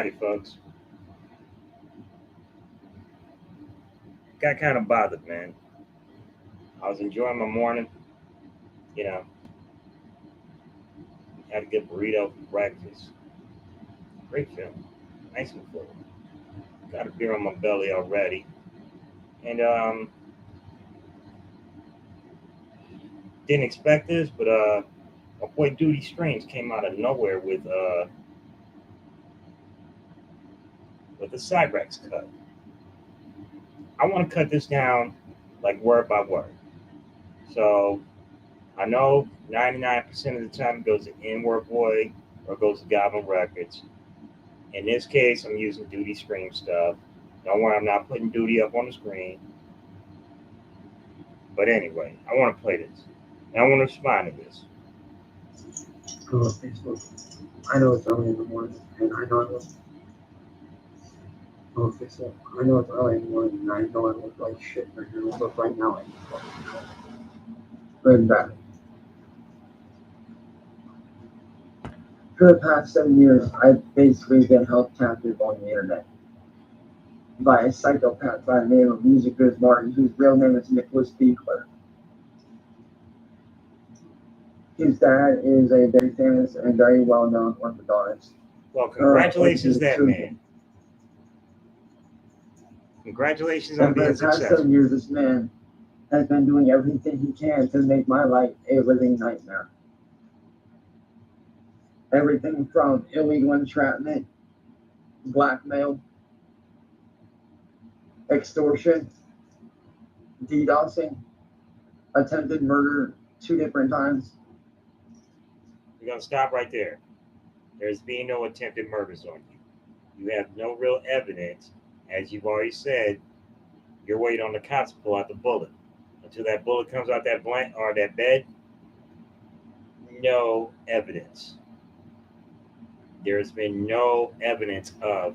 Scardy, folks. Got kind of bothered, man. I was enjoying my morning. You know, had a good burrito for breakfast. Great film. Nice and full. Got a beer on my belly already. And didn't expect this, but my boy Duty Strange came out of nowhere with a Cyrex cut. I want to cut this down like word by word. So I know 99% of the time it goes to N-Word Boy or it goes to Goblin Records. In this case, I'm using Duty Scream stuff. Don't worry, I'm not putting Duty up on the screen. But anyway, I want to play this. And I want to respond to this. Hello, Facebook. I know it's early in the morning, and I know I look. Hello, Facebook. I know it's early in the morning, and I know I look like shit right here. Look right now like fucking shit. Good bad. For the past 7 years, I've basically been held captive on the internet by a psychopath by the name of Music Biz Martin, whose real name is Nicholas Beekler. His dad is a very famous and very well-known orthodontist. Well, congratulations, that man. Congratulations on And for being the past successful. 7 years, this man has been doing everything he can to make my life a living nightmare. Everything from illegal entrapment, blackmail, extortion, DDoSing, attempted murder 2 different times. We're going to stop right there. There's been no attempted murders on you. You have no real evidence. As you've already said, you're waiting on the cops to pull out the bullet. Until that bullet comes out that blank or that bed, no evidence. There's been no evidence of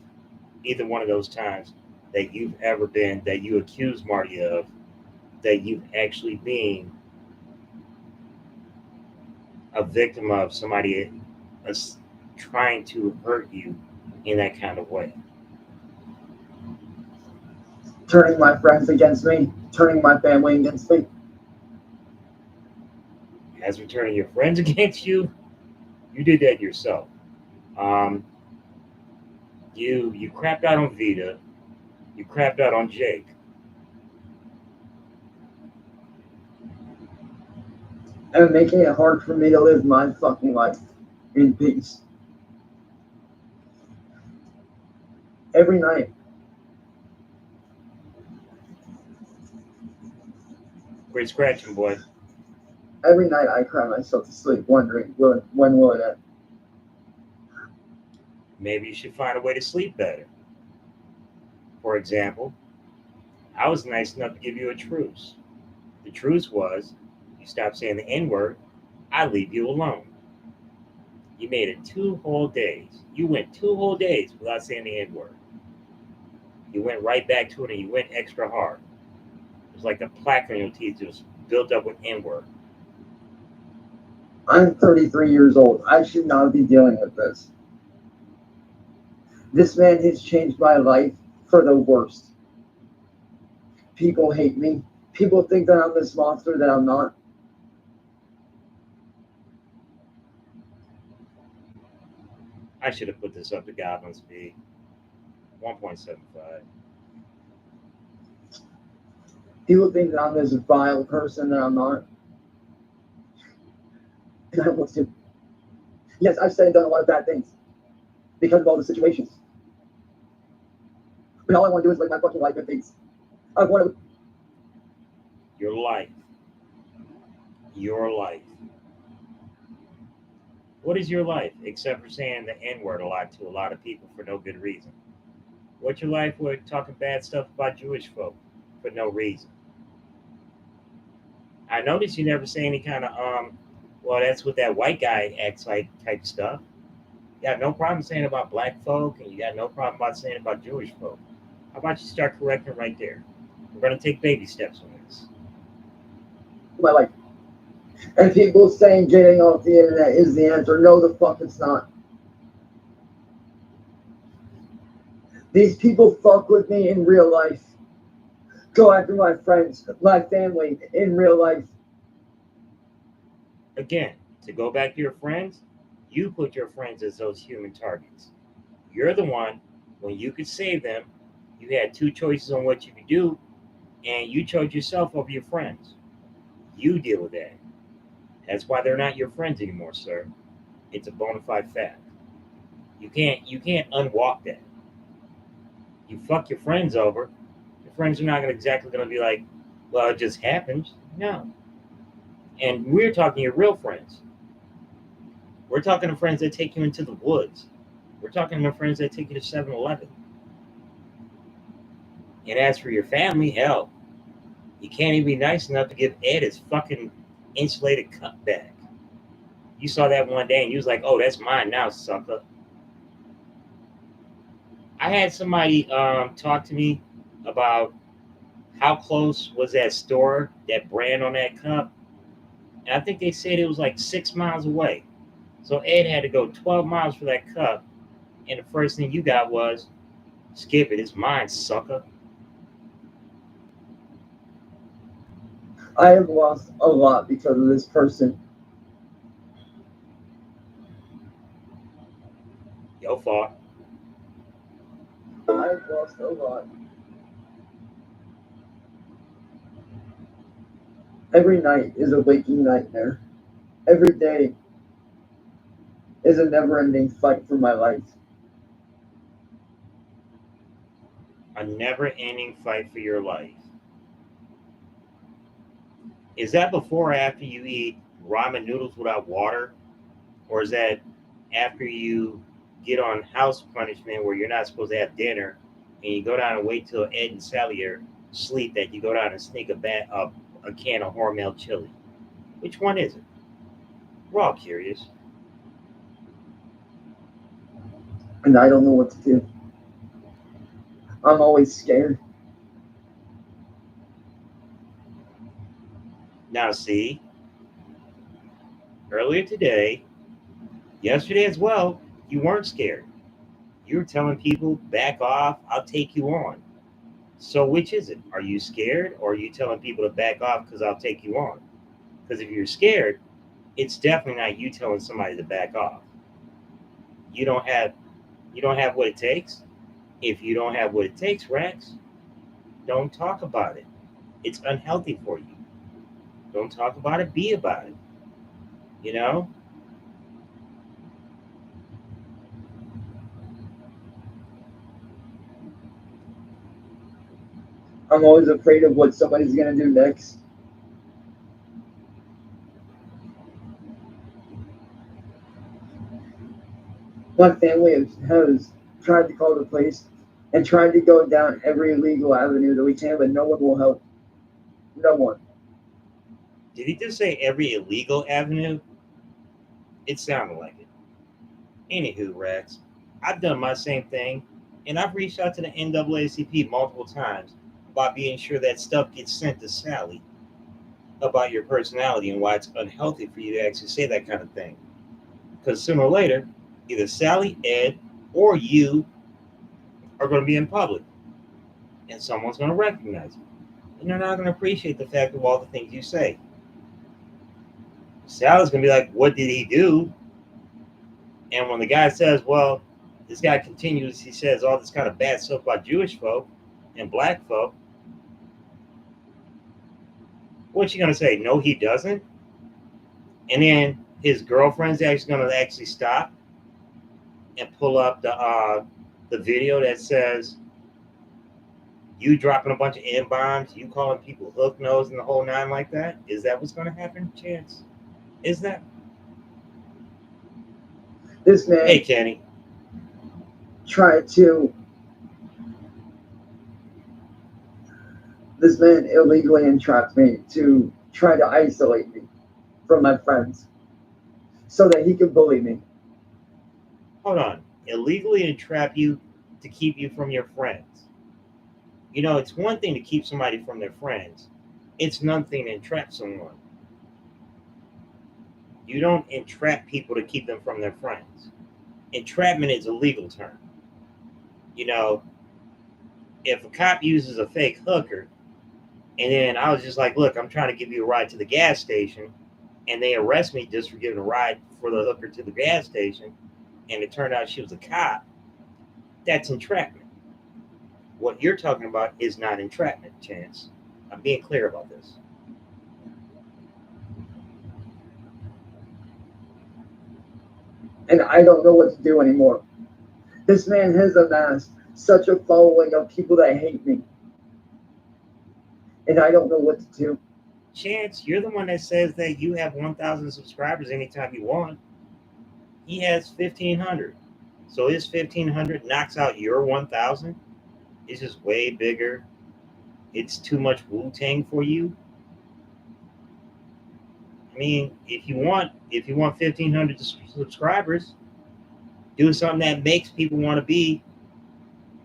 either one of those times that you've ever been, that you accuse Marty of, that you've actually been a victim of somebody trying to hurt you in that kind of way. Turning my friends against me, turning my family against me. As for turning your friends against you, you did that yourself. You crapped out on Vita. You crapped out on Jake. And making it hard for me to live my fucking life in peace. Every night. Great scratching, boy. Every night I cry myself to sleep, wondering when will it end. Maybe you should find a way to sleep better. For example, I was nice enough to give you a truce. The truce was, you stop saying the N-word, I leave you alone. You made it 2 whole days. You went 2 whole days without saying the N-word. You went right back to it and you went extra hard. It was like the plaque on your teeth just built up with N-word. I'm 33 years old. I should not be dealing with this. This man has changed my life for the worst. People hate me. People think that I'm this monster that I'm not. I should have put this up to Goblin speed. 1.75. People think that I'm this vile person that I'm not. And I don't want to. Yes, I've said and done a lot of bad things because of all the situations. But all I want to do is live my fucking life in peace. I want to. Your life. Your life. What is your life except for saying the N-word a lot to a lot of people for no good reason? What's your life with talking bad stuff about Jewish folk for no reason? I noticed you never say any kind of well, that's what that white guy acts like type stuff. You got no problem saying about black folk, and you got no problem about saying about Jewish folk. How about you start correcting right there? We're going to take baby steps on this. My life. And people saying getting off the internet is the answer. No, the fuck it's not. These people fuck with me in real life. Go after my friends, my family in real life. Again, to go back to your friends, you put your friends as those human targets. You're the one, when you could save them, you had two choices on what you could do, and you chose yourself over your friends. You deal with that. That's why they're not your friends anymore, sir. It's a bona fide fact. You can't unwalk that. You fuck your friends over, your friends are not gonna exactly gonna be like, well, it just happens. No. And we're talking your real friends. We're talking to friends that take you into the woods. We're talking to friends that take you to 7-Eleven. And as for your family, hell, you can't even be nice enough to give Ed his fucking insulated cup back. You saw that one day and you was like, oh, that's mine now, sucker. I had somebody talk to me about how close was that store, that brand on that cup. And I think they said it was like 6 miles away. So Ed had to go 12 miles for that cup. And the first thing you got was, skip it, it's mine, sucker. I have lost a lot because of this person. Your fault. I've lost a lot. Every night is a waking nightmare. Every day is a never ending fight for my life. A never ending fight for your life. Is that before or after you eat ramen noodles without water? Or is that after you get on house punishment where you're not supposed to have dinner and you go down and wait till Ed and Sally are asleep that you go down and sneak a can of Hormel chili? Which one is it? We're all curious. And I don't know what to do. I'm always scared. Now, see, earlier today, yesterday as well, you weren't scared. You were telling people, back off, I'll take you on. So, which is it? Are you scared or are you telling people to back off because I'll take you on? Because if you're scared, it's definitely not you telling somebody to back off. You don't have you don't have what it takes. If you don't have what it takes, Rex, don't talk about it. It's unhealthy for you. Don't talk about it, be about it. You know? I'm always afraid of what somebody's gonna do next. My family has tried to call the police and tried to go down every legal avenue that we can, but no one will help. No one. Did he just say every illegal avenue? It sounded like it. Anywho, Rex, I've done my same thing, and I've reached out to the NAACP multiple times about being sure that stuff gets sent to Sally about your personality and why it's unhealthy for you to actually say that kind of thing. Because sooner or later, either Sally, Ed, or you are going to be in public, and someone's going to recognize you. And they're not going to appreciate the fact of all the things you say. Sally's going to be like, what did he do? And when the guy says, well, this guy continues, he says all this kind of bad stuff about Jewish folk and black folk, what's she going to say? No, he doesn't. And then his girlfriend's actually going to actually stop and pull up the video that says you dropping a bunch of N bombs, you calling people hook nose and the whole nine like that. Is that what's going to happen? Chance? Is that? This Hey, man Kenny. tried to. This man illegally entrapped me to try to isolate me from my friends so that he could bully me. Hold on. Illegally entrap you to keep you from your friends. You know, it's one thing to keep somebody from their friends. It's another thing to entrap someone. You don't entrap people to keep them from their friends. Entrapment is a legal term. You know, If a cop uses a fake hooker, and then I was just like, look, I'm trying to give you a ride to the gas station, and they arrest me just for giving a ride for the hooker to the gas station, and it turned out she was a cop, that's entrapment. What you're talking about is not entrapment, Chance. I'm being clear about this. And I don't know what to do anymore. This man has amassed such a following of people that hate me, and I don't know what to do. Chance, you're the one that says that you have 1,000 subscribers anytime you want. He has 1,500. So his 1,500 knocks out your 1,000. It's just way bigger. It's too much Wu Tang for you. I mean, if you want 1,500 subscribers, do something that makes people want to be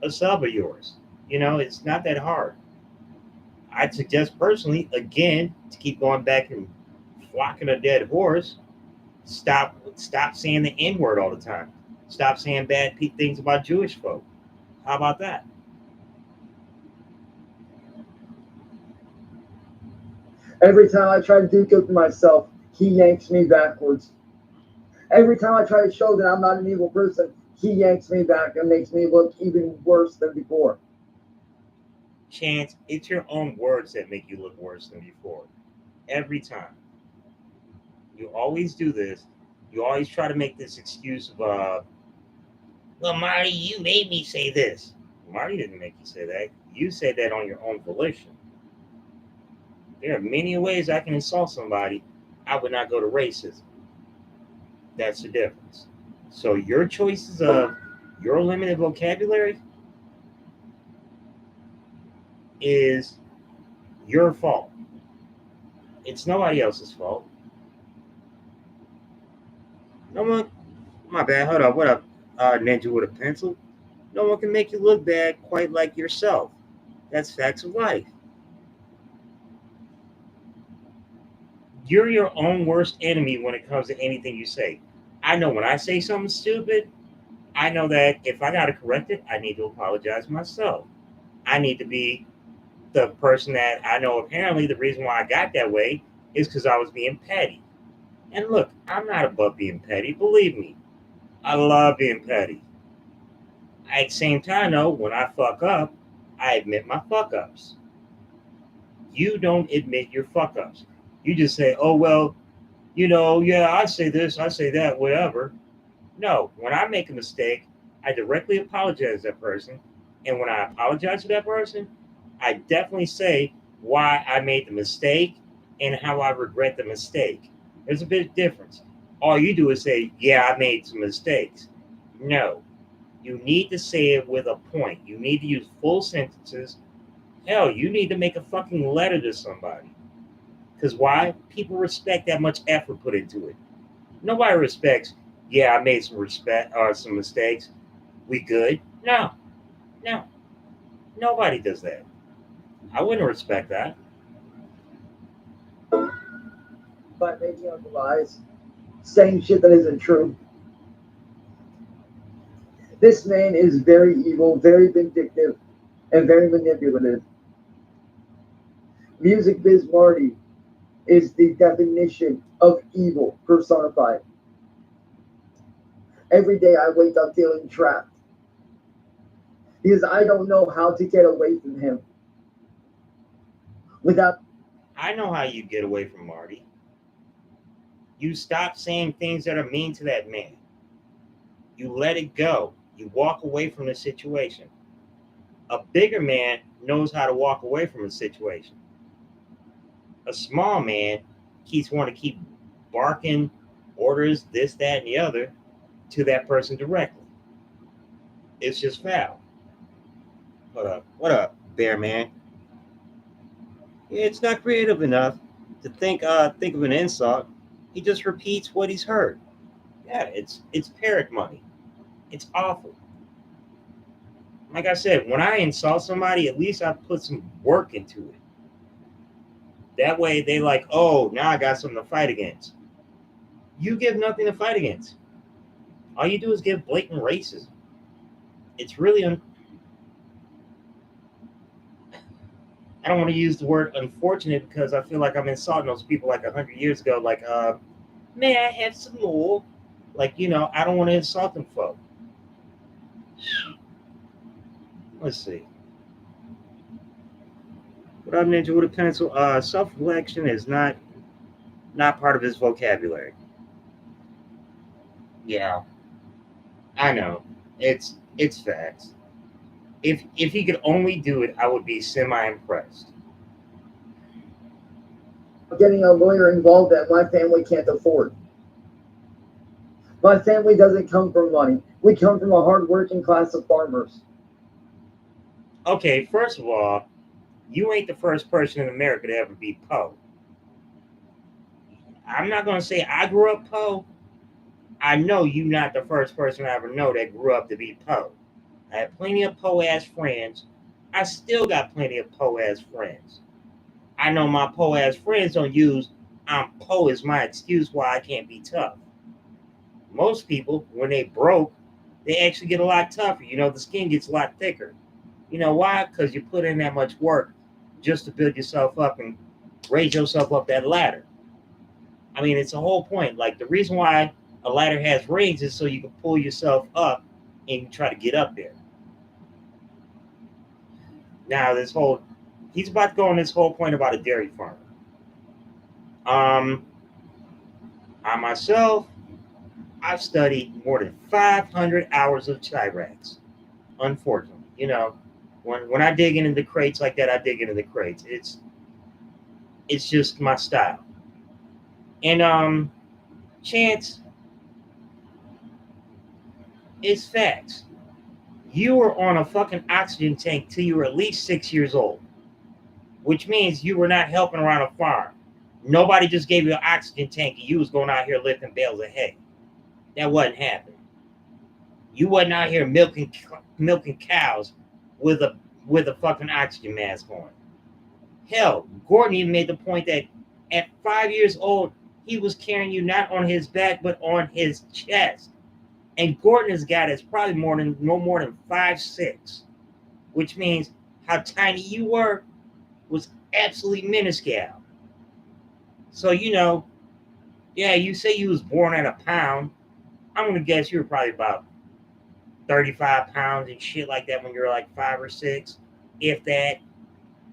a sub of yours. It's not that hard. I'd suggest personally, again, to keep going back and flocking a dead horse. Stop saying the N word all the time. Stop saying bad things about Jewish folk. How about that? Every time I try to do good for myself, he yanks me backwards. Every time I try to show that I'm not an evil person, he yanks me back and makes me look even worse than before. Chance, it's your own words that make you look worse than before. Every time. You always do this. You always try to make this excuse of, well, Marty, you made me say this. Marty didn't make you say that. You said that on your own volition. There are many ways I can insult somebody. I would not go to racism. That's the difference. So your choices of your limited vocabulary is your fault. It's nobody else's fault. No one, my bad, hold up, what up, ninja with a pencil? No one can make you look bad quite like yourself. That's facts of life. You're your own worst enemy when it comes to anything you say. I know when I say something stupid, I know that if I got to correct it, I need to apologize myself. I need to be the person that I know apparently the reason why I got that way is because I was being petty. And look, I'm not above being petty, believe me. I love being petty. At the same time, though, when I fuck up, I admit my fuck ups. You don't admit your fuck ups. You just say, oh, well, yeah, I say this, I say that, whatever. No, when I make a mistake, I directly apologize to that person. And when I apologize to that person, I definitely say why I made the mistake and how I regret the mistake. There's a big difference. All you do is say, yeah, I made some mistakes. No, you need to say it with a point. You need to use full sentences. Hell, you need to make a fucking letter to somebody. Because why? People respect that much effort put into it. Nobody respects, yeah, I made some mistakes. We good? No, no. Nobody does that. I wouldn't respect that. By making up lies, saying shit that isn't true. This man is very evil, very vindictive, and very manipulative. Music Biz Marty is the definition of evil personified. Every day I wake up feeling trapped because I don't know how to get away from him without. I know how you get away from Marty. You stop saying things that are mean to that man. You let it go. You walk away from the situation. A bigger man knows how to walk away from a situation. A small man keeps wanting to keep barking orders, this, that, and the other to that person directly. It's just foul. Hold up. What up, bear man? It's not creative enough to think of an insult. He just repeats what he's heard. Yeah, it's parrot money. It's awful. Like I said, when I insult somebody, at least I put some work into it. That way they like, oh, now I got something to fight against. You give nothing to fight against. All you do is give blatant racism. It's really I don't want to use the word unfortunate because I feel like I'm insulting those people like 100 years ago. Like, may I have some more? Like, I don't want to insult them, folks. Let's see. What up, Ninja with a pencil? Self-reflection is not part of his vocabulary. Yeah, I know. It's facts. If he could only do it, I would be semi impressed. Getting a lawyer involved that my family can't afford. My family doesn't come from money. We come from a hard-working class of farmers. Okay, first of all, you ain't the first person in America to ever be Poe. I'm not gonna say I grew up Poe. I know you not the first person I ever know that grew up to be Poe. I have plenty of Poe ass friends. I still got plenty of Poe ass friends. I know my Poe ass friends don't use I'm Poe as my excuse why I can't be tough. Most people, when they broke, they actually get a lot tougher. The skin gets a lot thicker. You know why? Because you put in that much work just to build yourself up and raise yourself up that ladder. I mean, it's a whole point. Like the reason why a ladder has rings is so you can pull yourself up and you try to get up there. Now, he's about to go on this whole point about a dairy farm. Um, I myself, I've studied more than 500 hours of Chiracs. Unfortunately, when I dig into the crates like that, I dig into the crates. It's just my style. And Chance, it's facts. You were on a fucking oxygen tank till you were at least 6 years old, which means you were not helping around a farm. Nobody just gave you an oxygen tank and you was going out here lifting bales of hay. That wasn't happening. You wasn't out here milking cows with a fucking oxygen mask on. Hell, Gordon even made the point that at 5 years old, he was carrying you not on his back but on his chest. And Gordon is a guy that's probably no more than 5'6", which means how tiny you were was absolutely minuscule. So yeah, you say you was born at a pound. I'm gonna guess you were probably about 35 pounds and shit like that when you were like 5 or 6, if that.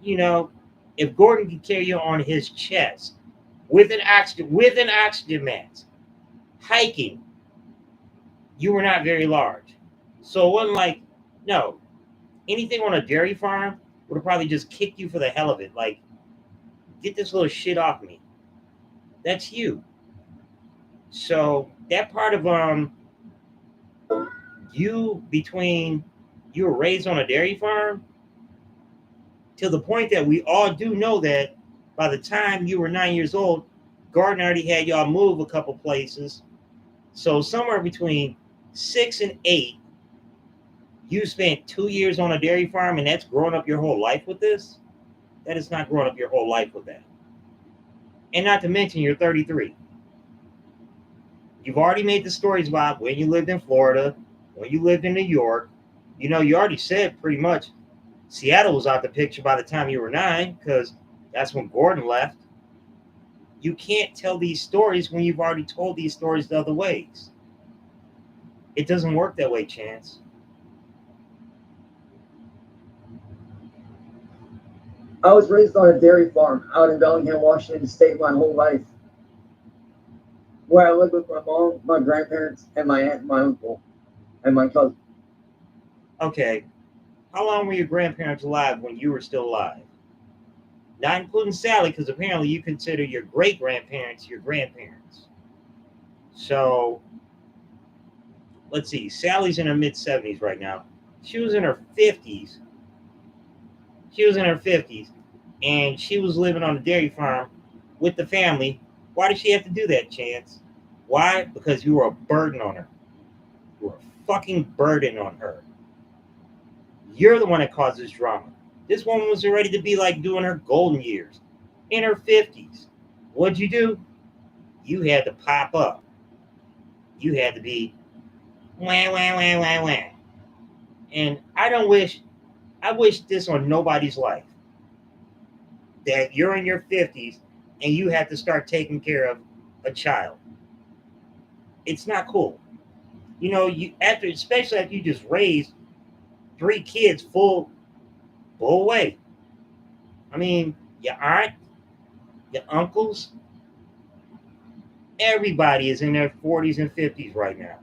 You know, if Gordon could carry you on his chest with an oxygen mask, hiking, you were not very large. So it wasn't like, no, anything on a dairy farm would have probably just kicked you for the hell of it. Like, get this little shit off me. That's you. So that part of you between you were raised on a dairy farm to the point that we all do know that by the time you were 9 years old, Gardner already had y'all move a couple places. So somewhere between 6 and 8, you spent 2 years on a dairy farm, and that's growing up your whole life with this. That is not growing up your whole life with that. And not to mention, you're 33. You've already made the stories about when you lived in Florida, when you lived in New York. You already said pretty much Seattle was out the picture by the time you were 9 because that's when Gordon left. You can't tell these stories when you've already told these stories the other ways. It doesn't work that way, Chance. I was raised on a dairy farm out in Bellingham, Washington State my whole life, where I lived with my mom, my grandparents, and my aunt and my uncle, and my cousin. Okay, how long were your grandparents alive when you were still alive? Not including Sally, because apparently you consider your great grandparents your grandparents. So let's see. Sally's in her mid 70s right now. She was in her 50s. She was in her 50s, and she was living on a dairy farm with the family. Why did she have to do that, Chance? Why? Because you were a burden on her. You were a fucking burden on her. You're the one that caused this drama. This woman was ready to be like doing her golden years in her 50s. What'd you do? You had to pop up. You had to be wah, wah, wah, wah, wah. And I wish this on nobody's life. that you're in your 50s and you have to start taking care of a child. It's not cool. You know, you after especially after you just raised three kids full way. I mean, your aunt, your uncles, everybody is in their 40s and 50s right now.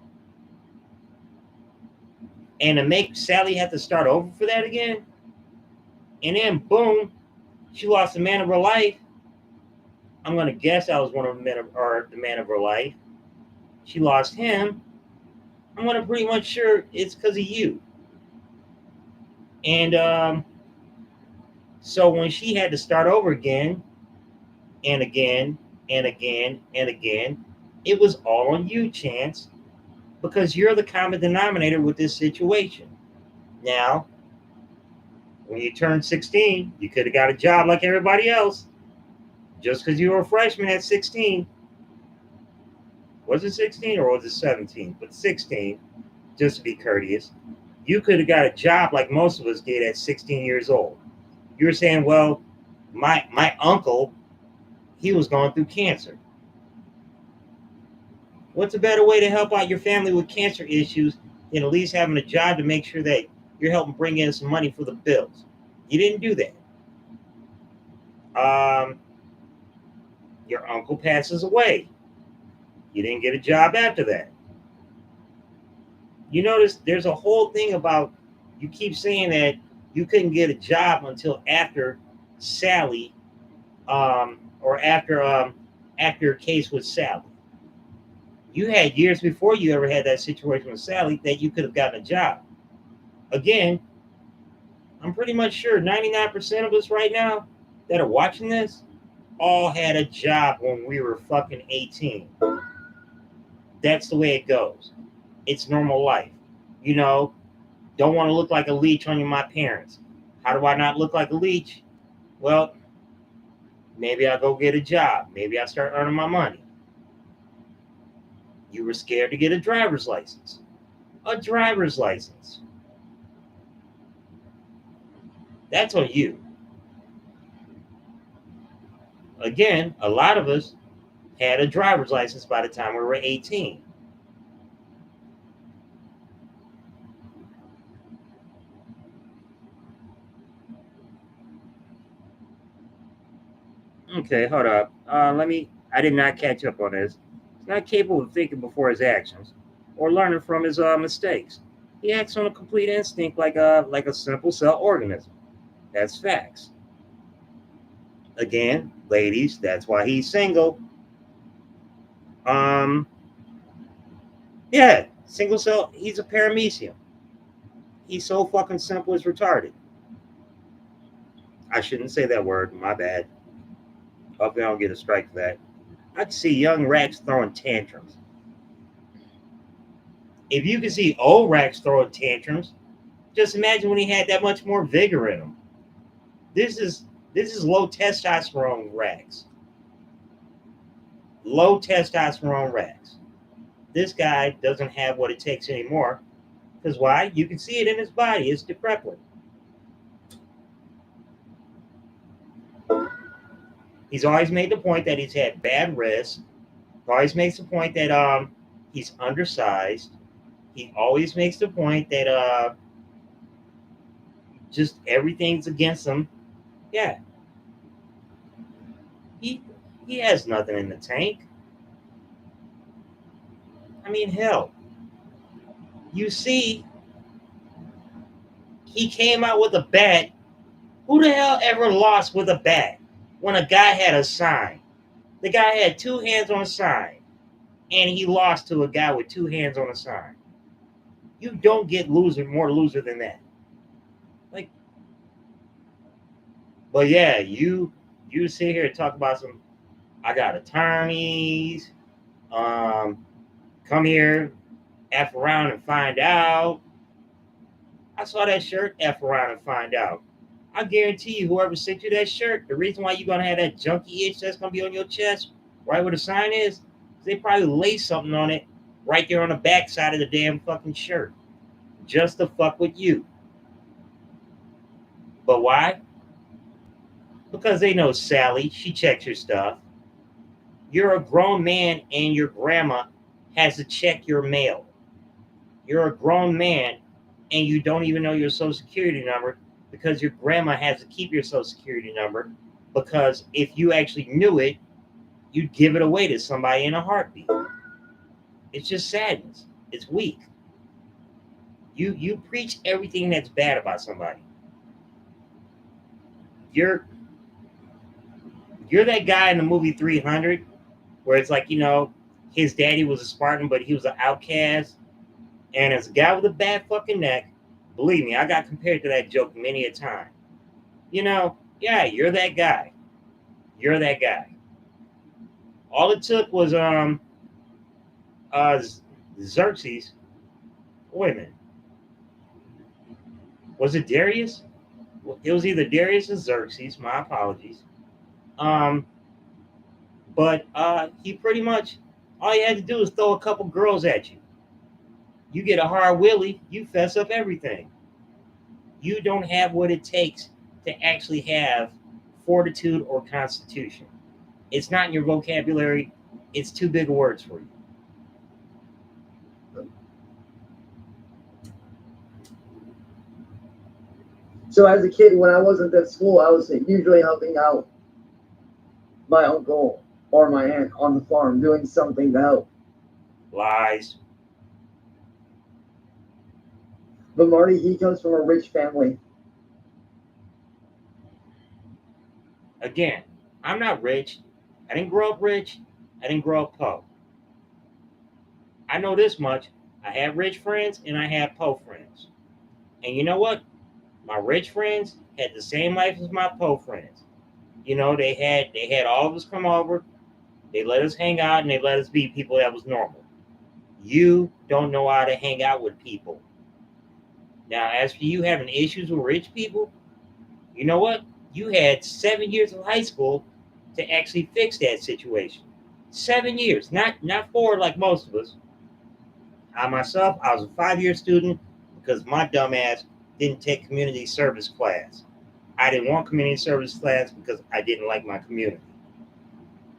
And to make Sally have to start over for that again, and then boom, she lost the man of her life. I'm gonna guess I was one of the men of or the man of her life. She lost him. I'm gonna pretty much sure it's because of you. And so when she had to start over again and again and again and again, it was all on you, Chance, because you're the common denominator with this situation. Now, when you turned 16, you could have got a job like everybody else. Just because you were a freshman at 16, was it 16 or was it 17? But 16, just to be courteous, you could have got a job like most of us did at 16 years old. You were saying, well, my uncle, he was going through cancer. What's a better way to help out your family with cancer issues than at least having a job to make sure that you're helping bring in some money for the bills? You didn't do that. Um, your uncle passes away. You didn't get a job after that. You notice there's a whole thing about you keep saying that you couldn't get a job until after Sally, or after your case with Sally. You had years before you ever had that situation with Sally that you could have gotten a job. Again, I'm pretty much sure 99% of us right now that are watching this all had a job when we were fucking 18. That's the way it goes. It's normal life. You know, don't want to look like a leech on my parents. How do I not look like a leech? Well, maybe I'll go get a job. Maybe I'll start earning my money. You were scared to get a driver's license. A driver's license. That's on you. Again, a lot of us had a driver's license by the time we were 18. Okay, hold up. I did not catch up on this. He's not capable of thinking before his actions or learning from his mistakes. He acts on a complete instinct like a simple cell organism. That's facts. Again, ladies, that's why he's single. Um, yeah, single cell. He's a paramecium. He's so fucking simple it's retarded. I shouldn't say that word. My bad. Hopefully, I don't get a strike for that. I can see young Rex throwing tantrums. If you can see old Rex throwing tantrums, just imagine when he had that much more vigor in him. This is this is low testosterone Rex. Low testosterone Rex. This guy doesn't have what it takes anymore. Because why? You can see it in his body. It's decrepit. He's always made the point that he's had bad wrists. Always makes the point that he's undersized. He always makes the point that just everything's against him. Yeah, he he has nothing in the tank. I mean, hell, you see, he came out with a bat. Who the hell ever lost with a bat when a guy had a sign? The guy had two hands on a sign, and he lost to a guy with two hands on a sign. You don't get more loser than that. Like, but yeah, you sit here and talk about some. I got attorneys. Um, come here, f around and find out. I saw that shirt, f around and find out. I guarantee you, whoever sent you that shirt, the reason why you're gonna have that junky itch that's gonna be on your chest, right where the sign is, they probably lace something on it right there on the back side of the damn fucking shirt, just to fuck with you. But why? Because they know Sally, she checks your stuff. You're a grown man and your grandma has to check your mail. You're a grown man and you don't even know your social security number because your grandma has to keep your social security number because if you actually knew it, you'd give it away to somebody in a heartbeat. It's just sadness. It's weak. You preach everything that's bad about somebody. You're you're that guy in the movie 300 where it's like, his daddy was a Spartan, but he was an outcast. And as a guy with a bad fucking neck, believe me, I got compared to that joke many a time. Yeah, you're that guy. You're that guy. All it took was uh Xerxes. Wait a minute. Was it Darius? It was either Darius or Xerxes. My apologies. Um, but he pretty much all you had to do was throw a couple girls at you. You get a hard willy, you fess up everything. You don't have what it takes to actually have fortitude or constitution. It's not in your vocabulary. It's too big of words for you. So as a kid, when I wasn't at school, I was usually helping out my uncle or my aunt on the farm doing something to help. Lies. But Marty, he comes from a rich family. Again, I'm not rich. I didn't grow up rich. I didn't grow up poor. I know this much. I have rich friends and I have poor friends. And you know what? My rich friends had the same life as my poor friends. They had all of us come over. They let us hang out and they let us be people that was normal. You don't know how to hang out with people. Now, as for you having issues with rich people, you know what? You had 7 years of high school to actually fix that situation. 7 years, not four like most of us. I myself, I was a 5 year student because my dumb ass didn't take community service class. I didn't want community service class because I didn't like my community.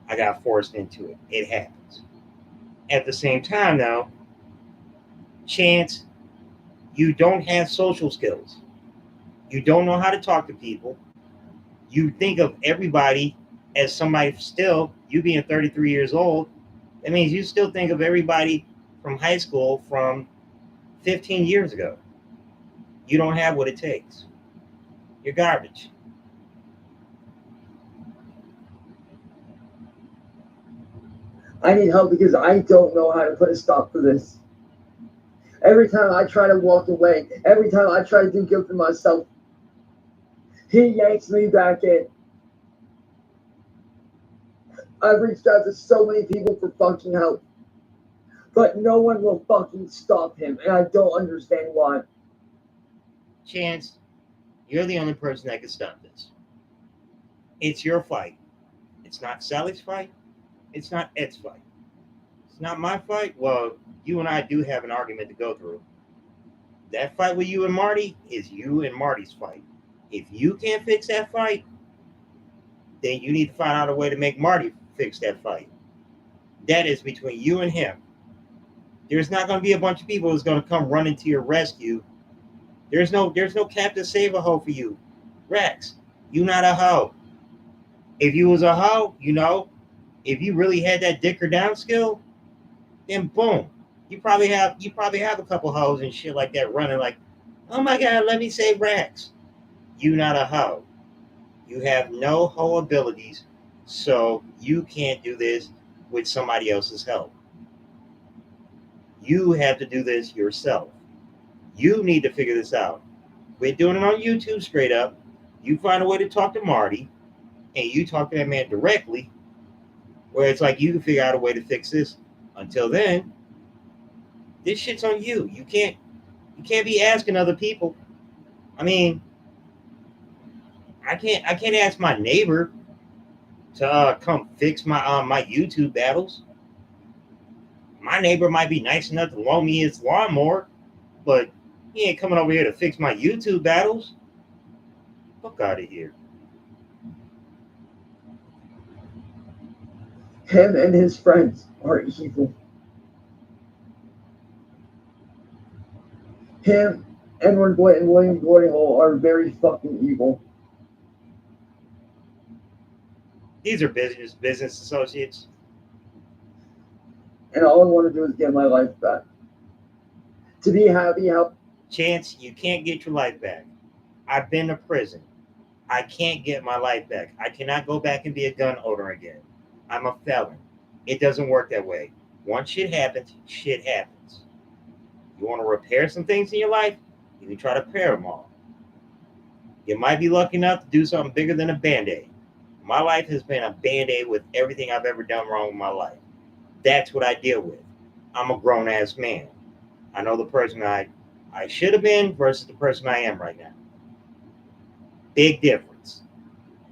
I got forced into it. It happens. At the same time, though, chance you don't have social skills. You don't know how to talk to people. You think of everybody as somebody still, you being 33 years old, that means you still think of everybody from high school from 15 years ago. You don't have what it takes. You're garbage. I need help because I don't know how to put a stop to this. Every time I try to walk away, every time I try to do good for myself, he yanks me back in. I've reached out to so many people for fucking help, but no one will fucking stop him, and I don't understand why. Chance, you're the only person that can stop this. It's your fight. It's not Sally's fight. It's not Ed's fight. It's not my fight. Well, you and I do have an argument to go through. That fight with you and Marty is you and Marty's fight. If you can't fix that fight, then you need to find out a way to make Marty fix that fight. That is between you and him. There's not going to be a bunch of people who's going to come running to your rescue. There's no Captain Save a Hoe for you. Rex, you not a hoe. If you was a hoe, if you really had that dicker down skill, then boom. You probably have a couple hoes and shit like that running like, oh my god, let me save Rex. You not a hoe. You have no hoe abilities, so you can't do this with somebody else's help. You have to do this yourself. You need to figure this out. We're doing it on YouTube straight up. You find a way to talk to Marty, and you talk to that man directly, where it's like you can figure out a way to fix this. Until then, this shit's on you. You can't be asking other people. I mean, I can't ask my neighbor to come fix my YouTube battles. My neighbor might be nice enough to loan me his lawnmower, but he ain't coming over here to fix my YouTube battles. Fuck out of here. Him and his friends are evil. Him, Edward Boyd, and William Glory Hole are very fucking evil. These are business associates. And all I want to do is get my life back. To be happy, how Chance, you can't get your life back. I've been to prison. I can't get my life back. I cannot go back and be a gun owner again. I'm a felon. It doesn't work that way. Once shit happens, shit happens. You want to repair some things in your life? You can try to repair them all. You might be lucky enough to do something bigger than a band-aid. My life has been a band-aid with everything I've ever done wrong in my life. That's what I deal with. I'm a grown-ass man. I know the person I should have been versus the person I am right now. Big difference.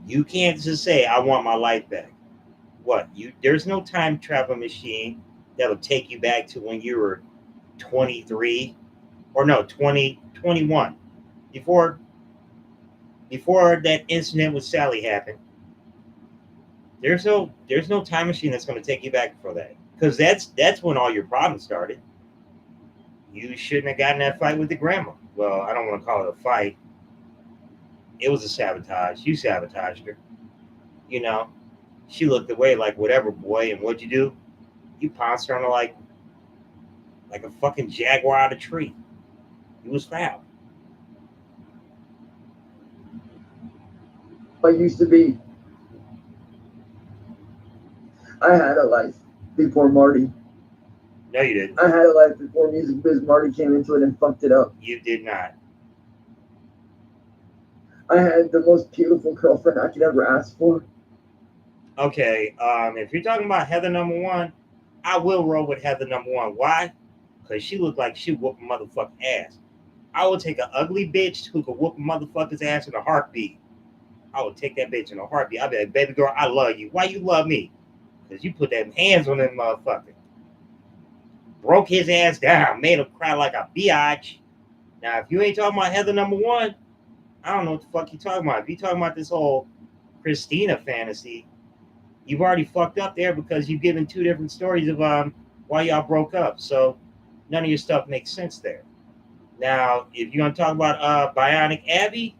You can't just say, I want my life back. What? There's no time travel machine that'll take you back to when you were 23 or no, 2021. Before that incident with Sally happened, there's no time machine that's going to take you back for that. Because that's when all your problems started. You shouldn't have gotten that fight with the grandma. Well, I don't want to call it a fight. It was a sabotage. You sabotaged her. You know, she looked away like whatever, boy. And what'd you do? You pounced her on her like a fucking jaguar out of a tree. It was foul. I used to be. I had a life before Marty. No, you didn't. I had a life before music biz. Marty came into it and fucked it up. You did not. I had the most beautiful girlfriend I could ever ask for. Okay, if you're talking about Heather number one, I will roll with Heather number one. Why? Because she looked like she whooped a motherfucking ass. I would take an ugly bitch who could whoop a motherfucker's ass in a heartbeat. I would take that bitch in a heartbeat. I'd be like, baby girl, I love you. Why you love me? Because you put them hands on that motherfucker. Broke his ass down, made him cry like a biatch. Now, if you ain't talking about Heather number one, I don't know what the fuck you talking about. If you talking about this whole Christina fantasy, you've already fucked up there because you've given two different stories of why y'all broke up. So none of your stuff makes sense there. Now, if you're gonna talk about Bionic Abby,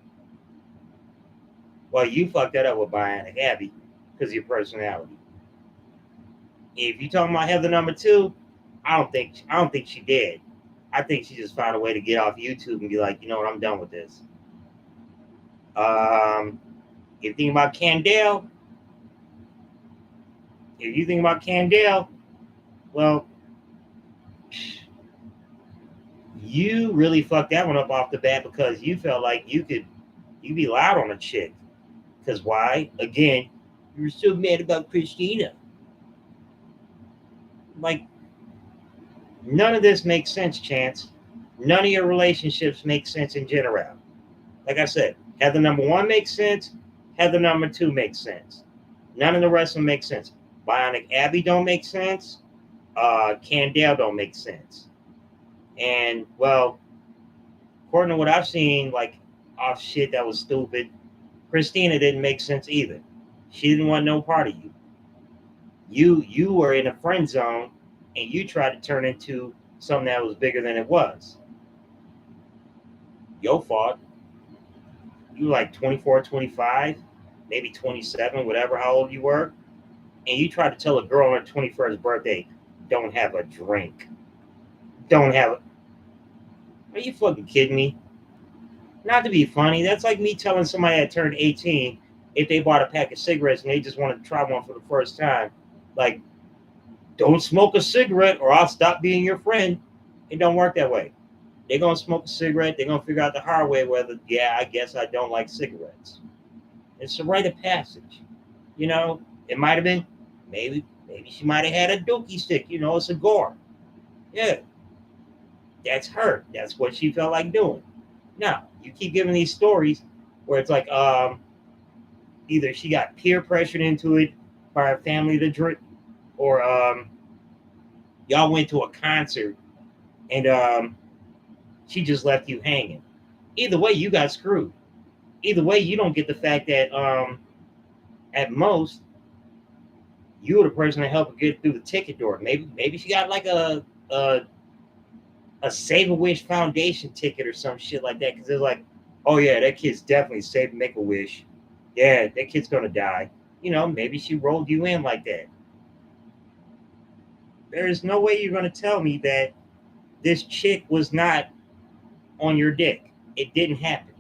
well, you fucked that up with Bionic Abby because of your personality. If you're talking about Heather number two, I don't think she did. I think she just found a way to get off YouTube and be like, you know what, I'm done with this. Um, if you think about Candale, well, you really fucked that one up off the bat because you felt like you be loud on a chick. Because why? Again, you were so mad about Christina. Like, none of this makes sense, Chance. None of your relationships make sense in general. Like I said, Heather number one makes sense. Heather number two makes sense. None of the rest of them make sense. Bionic Abby don't make sense. Candale don't make sense. And well, according to what I've seen, like off shit that was stupid, Christina didn't make sense either. She didn't want no part of you. You were in a friend zone, and you tried to turn into something that was bigger than it was. Your fault. You were like 24, 25, maybe 27, whatever, how old you were. And you tried to tell a girl on her 21st birthday, don't have a drink. Don't have a... Are you fucking kidding me? Not to be funny, that's like me telling somebody that turned 18 if they bought a pack of cigarettes and they just wanted to try one for the first time. Like, don't smoke a cigarette or I'll stop being your friend. It don't work that way. They're going to smoke a cigarette. They're going to figure out the hard way whether, yeah, I guess I don't like cigarettes. It's a rite of passage. You know, it might have been, maybe she might have had a dookie stick, a cigar. Yeah, that's her. That's what she felt like doing. Now, you keep giving these stories where it's like either she got peer pressured into it by her family to drink, or y'all went to a concert and she just left you hanging. Either way, you got screwed. Either way, you don't get the fact that at most You were the person that helped her get through the ticket door. Maybe she got like a a Save a Wish Foundation ticket or some shit like that. Because they're like, oh yeah, that kid's definitely Save Make a Wish. Yeah, that kid's gonna die. Maybe she rolled you in like that. There is no way you're gonna tell me that this chick was not on your dick. It didn't happen.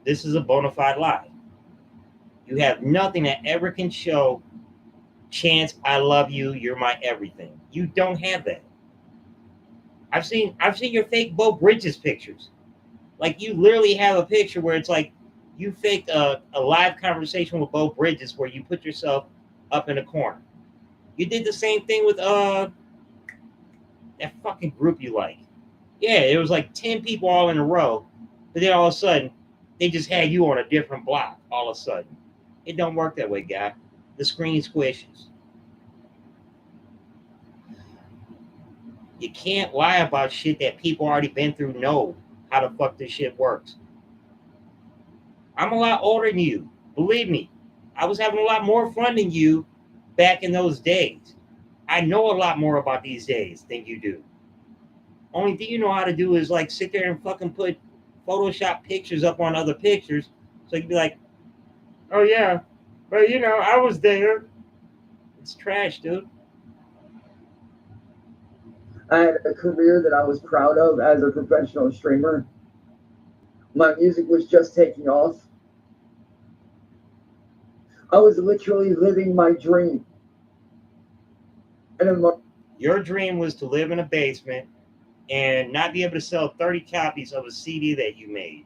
This is a bona fide lie. You have nothing that ever can show Chance, I love you, you're my everything. You don't have that. I've seen your fake Bo Bridges pictures. Like you literally have a picture where it's like you faked a live conversation with Bo Bridges where you put yourself up in a corner. You did the same thing with that fucking group you like. Yeah, it was like 10 people all in a row, but then all of a sudden they just had you on a different block all of a sudden. It don't work that way, guy. The screen squishes. You can't lie about shit that people already been through know how the fuck this shit works. I'm a lot older than you. Believe me. I was having a lot more fun than you back in those days. I know a lot more about these days than you do. Only thing you know how to do is like sit there and fucking put Photoshop pictures up on other pictures. So you can be like, oh yeah, but I was there. It's trash, dude. I had a career that I was proud of as a professional streamer. My music was just taking off. I was literally living my dream. And in Your dream was to live in a basement and not be able to sell 30 copies of a CD that you made.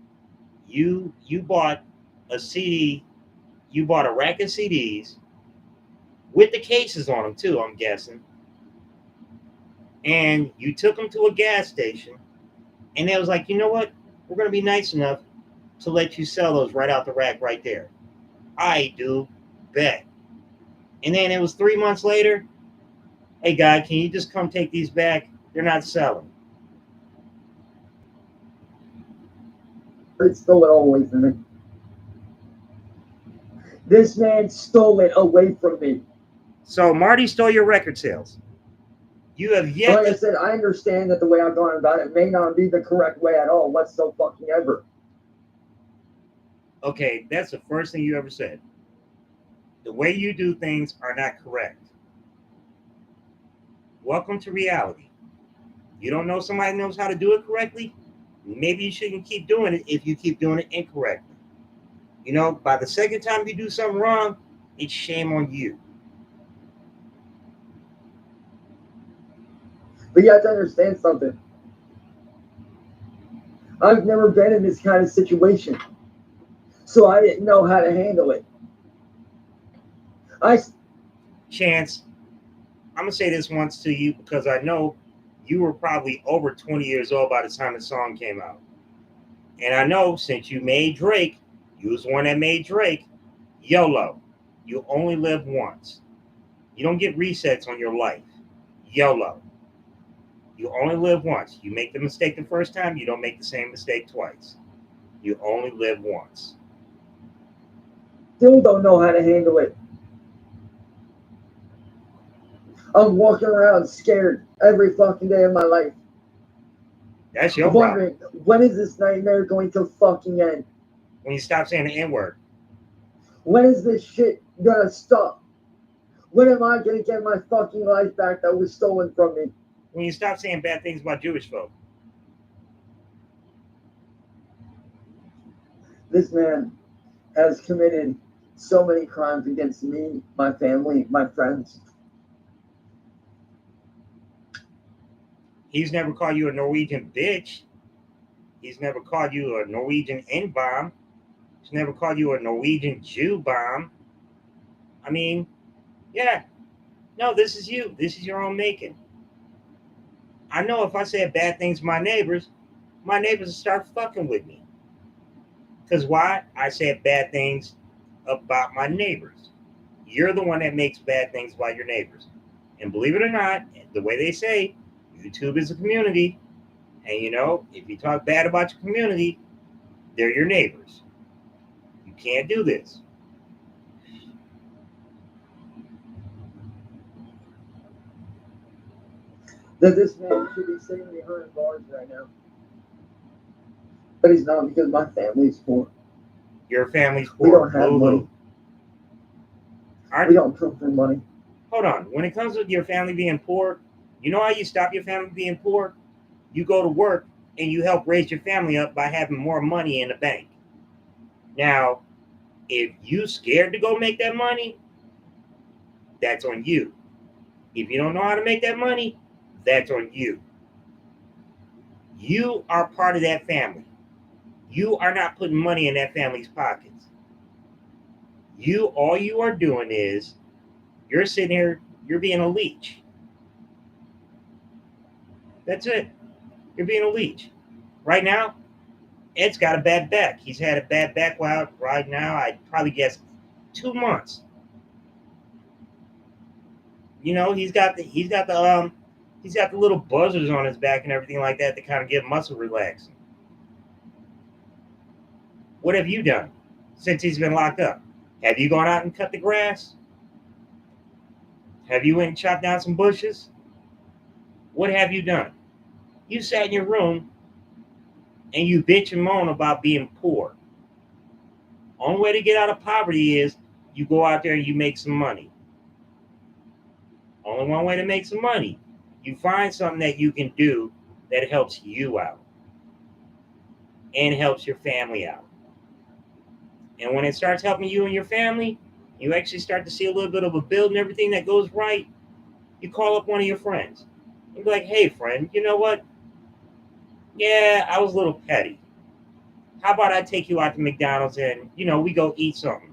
You bought a CD, you bought a rack of CDs with the cases on them too, I'm guessing. And you took them to a gas station and they was like, you know what? We're going to be nice enough to let you sell those right out the rack right there. I do bet. And then it was 3 months later. Hey, guy, can you just come take these back? They're not selling. it stole it all away from me. This man stole it away from me. So Marty stole your record sales. You have yet Like I to. said, I understand that the way I've gone about it may not be the correct way at all, what's so fucking ever. Okay, that's the first thing you ever said. The way you do things are not correct. Welcome to reality. You don't know somebody knows how to do it correctly? Maybe you shouldn't keep doing it if you keep doing it incorrectly. By the second time you do something wrong, it's shame on you. But you have to understand something. I've never been in this kind of situation, so I didn't know how to handle it. I Chance, I'm going to say this once to you because I know you were probably over 20 years old by the time the song came out. And I know since you made Drake, you was the one that made Drake, YOLO. You only live once. You don't get resets on your life. YOLO. You only live once. You make the mistake the first time, you don't make the same mistake twice. You only live once. still don't know how to handle it. I'm walking around scared every fucking day of my life, That's your problem. wondering when is this nightmare going to fucking end? When you stop saying the N word. When is this shit gonna stop? When am I gonna get my fucking life back that was stolen from me? When you stop saying bad things about Jewish folk. This man has committed so many crimes against me, my family, my friends. He's never called you a Norwegian bitch. He's never called you a Norwegian N bomb. He's never called you a Norwegian Jew bomb. I mean, yeah. No, this is you. This is your own making. I know if I said bad things to my neighbors will start fucking with me. Because why? I said bad things about my neighbors. You're the one that makes bad things about your neighbors. And believe it or not, the way they say, YouTube is a community. And if you talk bad about your community, they're your neighbors. You can't do this. That this man should be sitting behind bars right now, but he's not because my family's poor. Your family's We poor. don't have Boo money. hoo. We Aren't don't come from money. hold on. When it comes with your family being poor, you know how you stop your family being poor? You go to work and you help raise your family up by having more money in the bank. Now, if you scared to go make that money, that's on you. If you don't know how to make that money, that's on you. You are part of that family. You are not putting money in that family's pockets. All you are doing is you're sitting here, you're being a leech. That's it. You're being a leech. Right now, Ed's got a bad back. He's had a bad back right now. I'd probably guess 2 months. He's got the little buzzers on his back and everything like that to kind of get muscle relaxing. What have you done since he's been locked up? Have you gone out and cut the grass? Have you went and chopped down some bushes? What have you done? You sat in your room and you bitch and moan about being poor. Only way to get out of poverty is you go out there and you make some money. Only one way to make some money. You find something that you can do that helps you out and helps your family out. And when it starts helping you and your family, you actually start to see a little bit of a build and everything that goes right. You call up one of your friends and be like, hey, friend, you know what? Yeah, I was a little petty. How about I take you out to McDonald's and, we go eat something?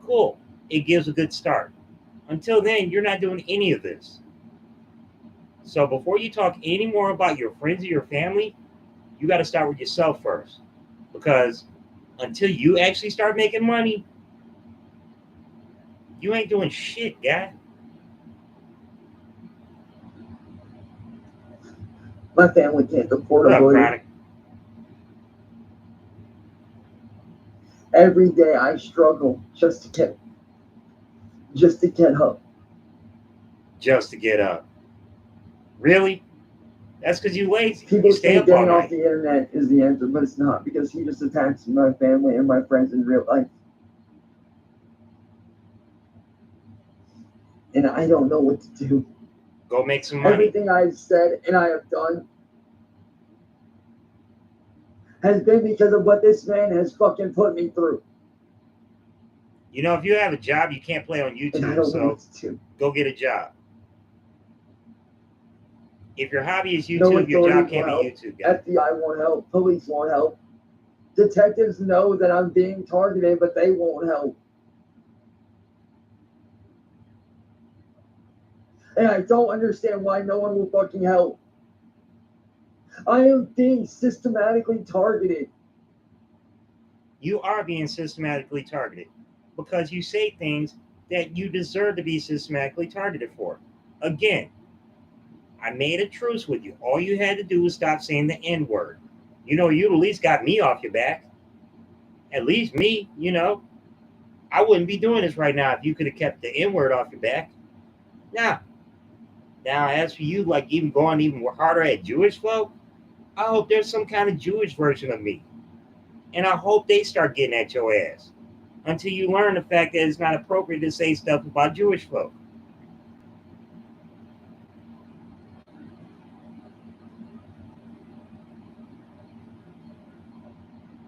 Cool. It gives a good start. Until then, you're not doing any of this. So before you talk any more about your friends or your family, you got to start with yourself first. Because until you actually start making money, you ain't doing shit, guy. My family can't afford What a up, lawyer. Chronic? Every day I struggle just to get up. Just to get up. Really? That's because you lazy. You People stay say up all getting off night. the internet is the answer, but it's not because he just attacks my family and my friends in real life. And I don't know what to do. Go make some money. Everything I've said and I have done has been because of what this man has fucking put me through. If you have a job, you can't play on And I YouTube, don't know what so to do. go get a job. If your hobby is No YouTube, your job authorities will can't be help. YouTube, guy. FBI won't help. Police won't help. Detectives know that I'm being targeted, but they won't help. And I don't understand why no one will fucking help. I am being systematically targeted. You are being systematically targeted because you say things that you deserve to be systematically targeted for. Again, I made a truce with you. All you had to do was stop saying the N word. You at least got me off your back. At least me, I wouldn't be doing this right now if you could have kept the N word off your back. Now, as for you, like even going even harder at Jewish folk, I hope there's some kind of Jewish version of me. And I hope they start getting at your ass until you learn the fact that it's not appropriate to say stuff about Jewish folk.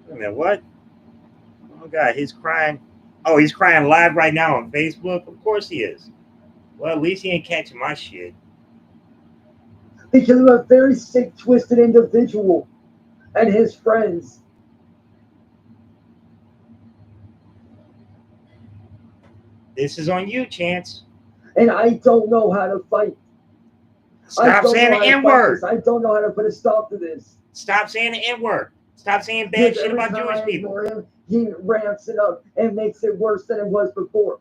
Wait a minute, what? Oh God, he's crying. Oh, he's crying live right now on Facebook. Of course he is. Well, at least he ain't catching my shit. Because of a very sick, twisted individual and his friends. This is on you, Chance. And I don't know how to fight. I Stop don't saying know the how to N fight this. word. I don't know how to put a stop to this. Stop saying the N word. Stop saying bad Because shit every about time I Jewish people. ignore him, he ramps it up and makes it worse than it was before.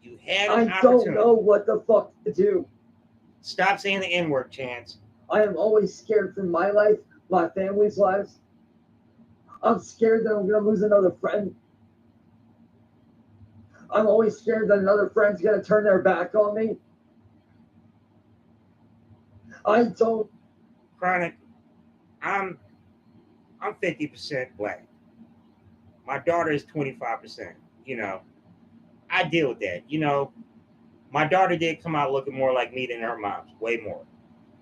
You had an I don't know opportunity. what the fuck to do. Stop saying the N word, Chance. I am always scared for my life, my family's lives. I'm scared that I'm going to lose another friend. I'm always scared that another friend's gonna turn their back on me. I don't. Chronic, I'm I'm 50% black. My daughter is 25%. You know, I deal with that. You know, my daughter did come out looking more like me than her mom's, way more.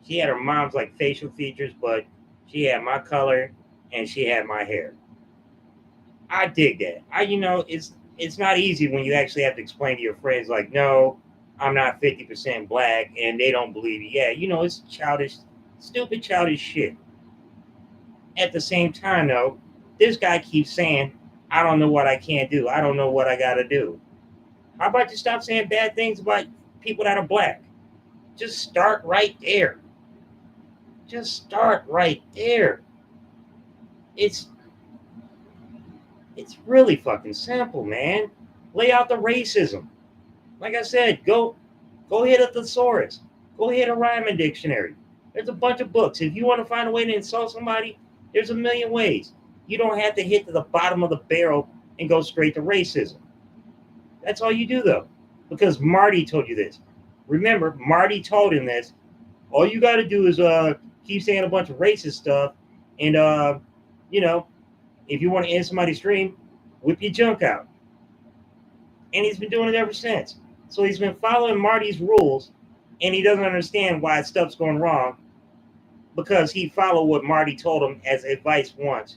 She had her mom's like facial features, but she had my color and she had my hair. I dig that. It's not easy when you actually have to explain to your friends like, no, I'm not 50% black, and they don't believe you. Yeah, it's childish, stupid, childish shit. At the same time, though, this guy keeps saying, I don't know what I can't do. I don't know what I got to do. How about you stop saying bad things about people that are black? Just start right there. Just start right there. It's it's really fucking simple, man. Lay out the racism. Like I said, go hit a thesaurus. Go hit a rhyming dictionary. There's a bunch of books. If you want to find a way to insult somebody, there's a million ways. You don't have to hit to the bottom of the barrel and go straight to racism. That's all you do though. Because Marty told you this. Remember, Marty told him this. All you gotta do is keep saying a bunch of racist stuff and you know, if you want to end somebody's dream, whip your junk out. And he's been doing it ever since. So he's been following Marty's rules, and he doesn't understand why stuff's going wrong because he followed what Marty told him as advice once,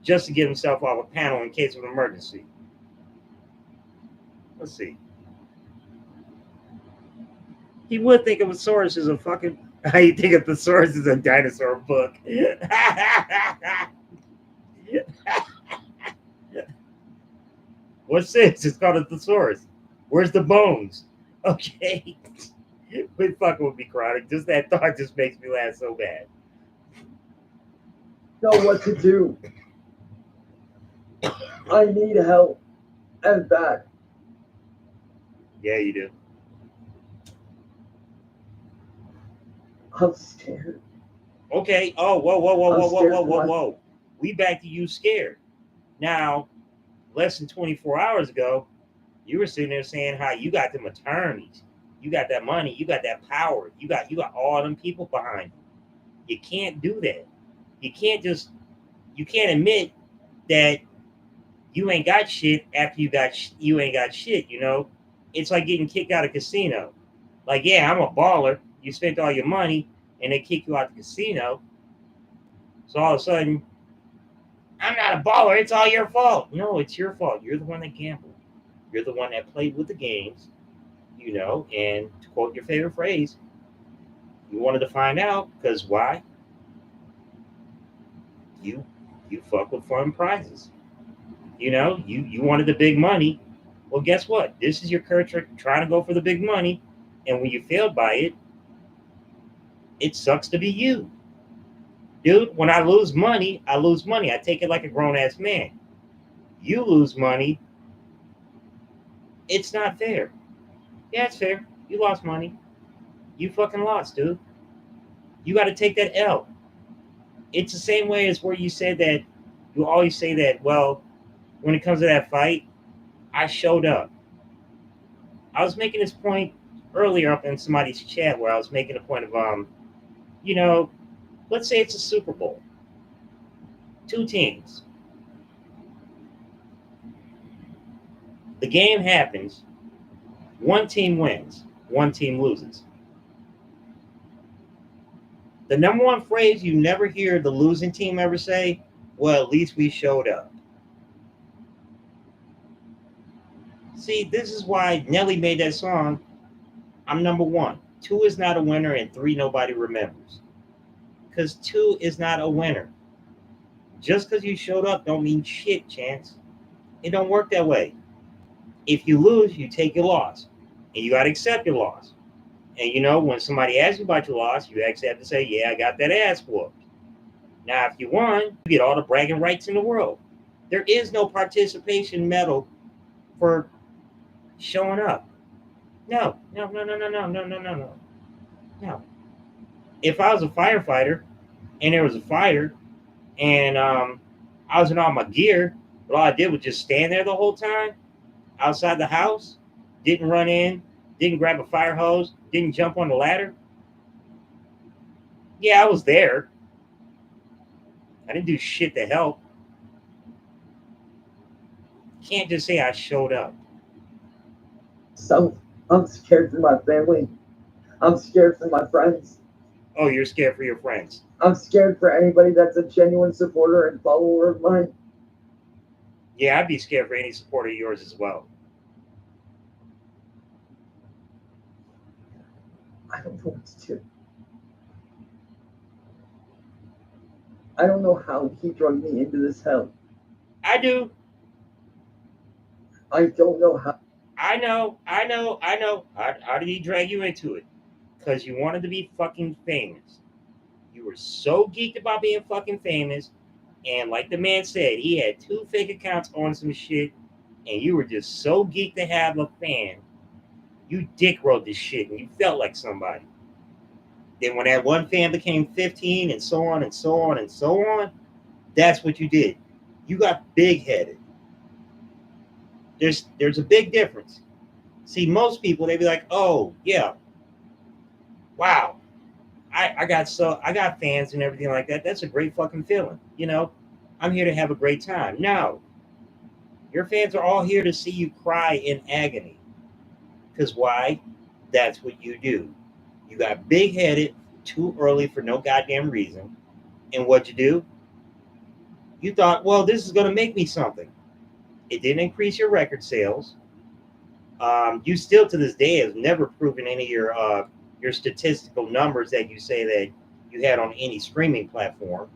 just to get himself off a panel in case of an emergency. Let's see. He would think of a source as a fucking. How you think of the source as a dinosaur book? What's this? It's called a thesaurus. Where's the bones? Okay. Quit fucking with me, Chronic. Just that thought just makes me laugh so bad. Know what to do. I need help. And back. Yeah, you do. I'm scared. Okay. Oh, whoa, whoa, whoa, I'm whoa, whoa, scared whoa, for whoa, my. whoa. We back to you scared. Now, less than 24 hours ago, you were sitting there saying how you got them attorneys, you got that money, you got that power, you got all them people behind you. You can't do that. You can't just you can't admit that you ain't got shit after you ain't got shit. It's like getting kicked out of casino. Like, yeah, I'm a baller. You spent all your money, and they kick you out the casino. So all of a sudden, I'm not a baller. It's all your fault. No, it's your fault. You're the one that gambled. You're the one that played with the games. And to quote your favorite phrase, you wanted to find out because why? You you fuck with fun prizes. You wanted the big money. Well, guess what? This is your current trick trying to go for the big money, and when you failed by it, it sucks to be you, dude. When I lose money, I lose money. I take it like a grown ass man. You lose money, it's not fair. Yeah, it's fair. You lost money. You fucking lost, dude. You got to take that L. It's the same way as where you said that. You always say that. Well, when it comes to that fight, I showed up. I was making this point earlier up in somebody's chat where I was making a point of you know, let's say it's a Super Bowl, two teams. The game happens. One team wins. One team loses. The number one phrase you never hear the losing team ever say, well, at least we showed up. See, this is why Nelly made that song, I'm number one. Two is not a winner, and three nobody remembers. Because two is not a winner. Just because you showed up don't mean shit, Chance. It don't work that way. If you lose, you take your loss. And you got to accept your loss. And when somebody asks you about your loss, you actually have to say, yeah, I got that ass whooped. Now, if you won, you get all the bragging rights in the world. There is no participation medal for showing up. No, no, no, no, no, no, no, no, no, no. No. If I was a firefighter and there was a fire and I was in all my gear, but all I did was just stand there the whole time, outside the house, didn't run in, didn't grab a fire hose, didn't jump on the ladder. Yeah, I was there. I didn't do shit to help. Can't just say I showed up. So I'm scared for my family. I'm scared for my friends. Oh, you're scared for your friends. I'm scared for anybody that's a genuine supporter and follower of mine. Yeah, I'd be scared for any supporter of yours as well. I don't know what to do. I don't know how he drug me into this hell. I do. I don't know how. I know. How did he drag you into it? Because you wanted to be fucking famous. You were so geeked about being fucking famous. And like the man said, he had two fake accounts on some shit. And you were just so geeked to have a fan. You dick rode this shit and you felt like somebody. Then when that one fan became 15 and so on and so on and so on, that's what you did. You got big headed. There's a big difference. See, most people they be like, oh yeah, wow, I got fans and everything like that. That's a great fucking feeling. I'm here to have a great time. No, your fans are all here to see you cry in agony. Cause why? That's what you do. You got big headed too early for no goddamn reason. And what you do? You thought, well, this is gonna make me something. It didn't increase your record sales. You still to this day have never proven any of your statistical numbers that you say that you had on any streaming platform.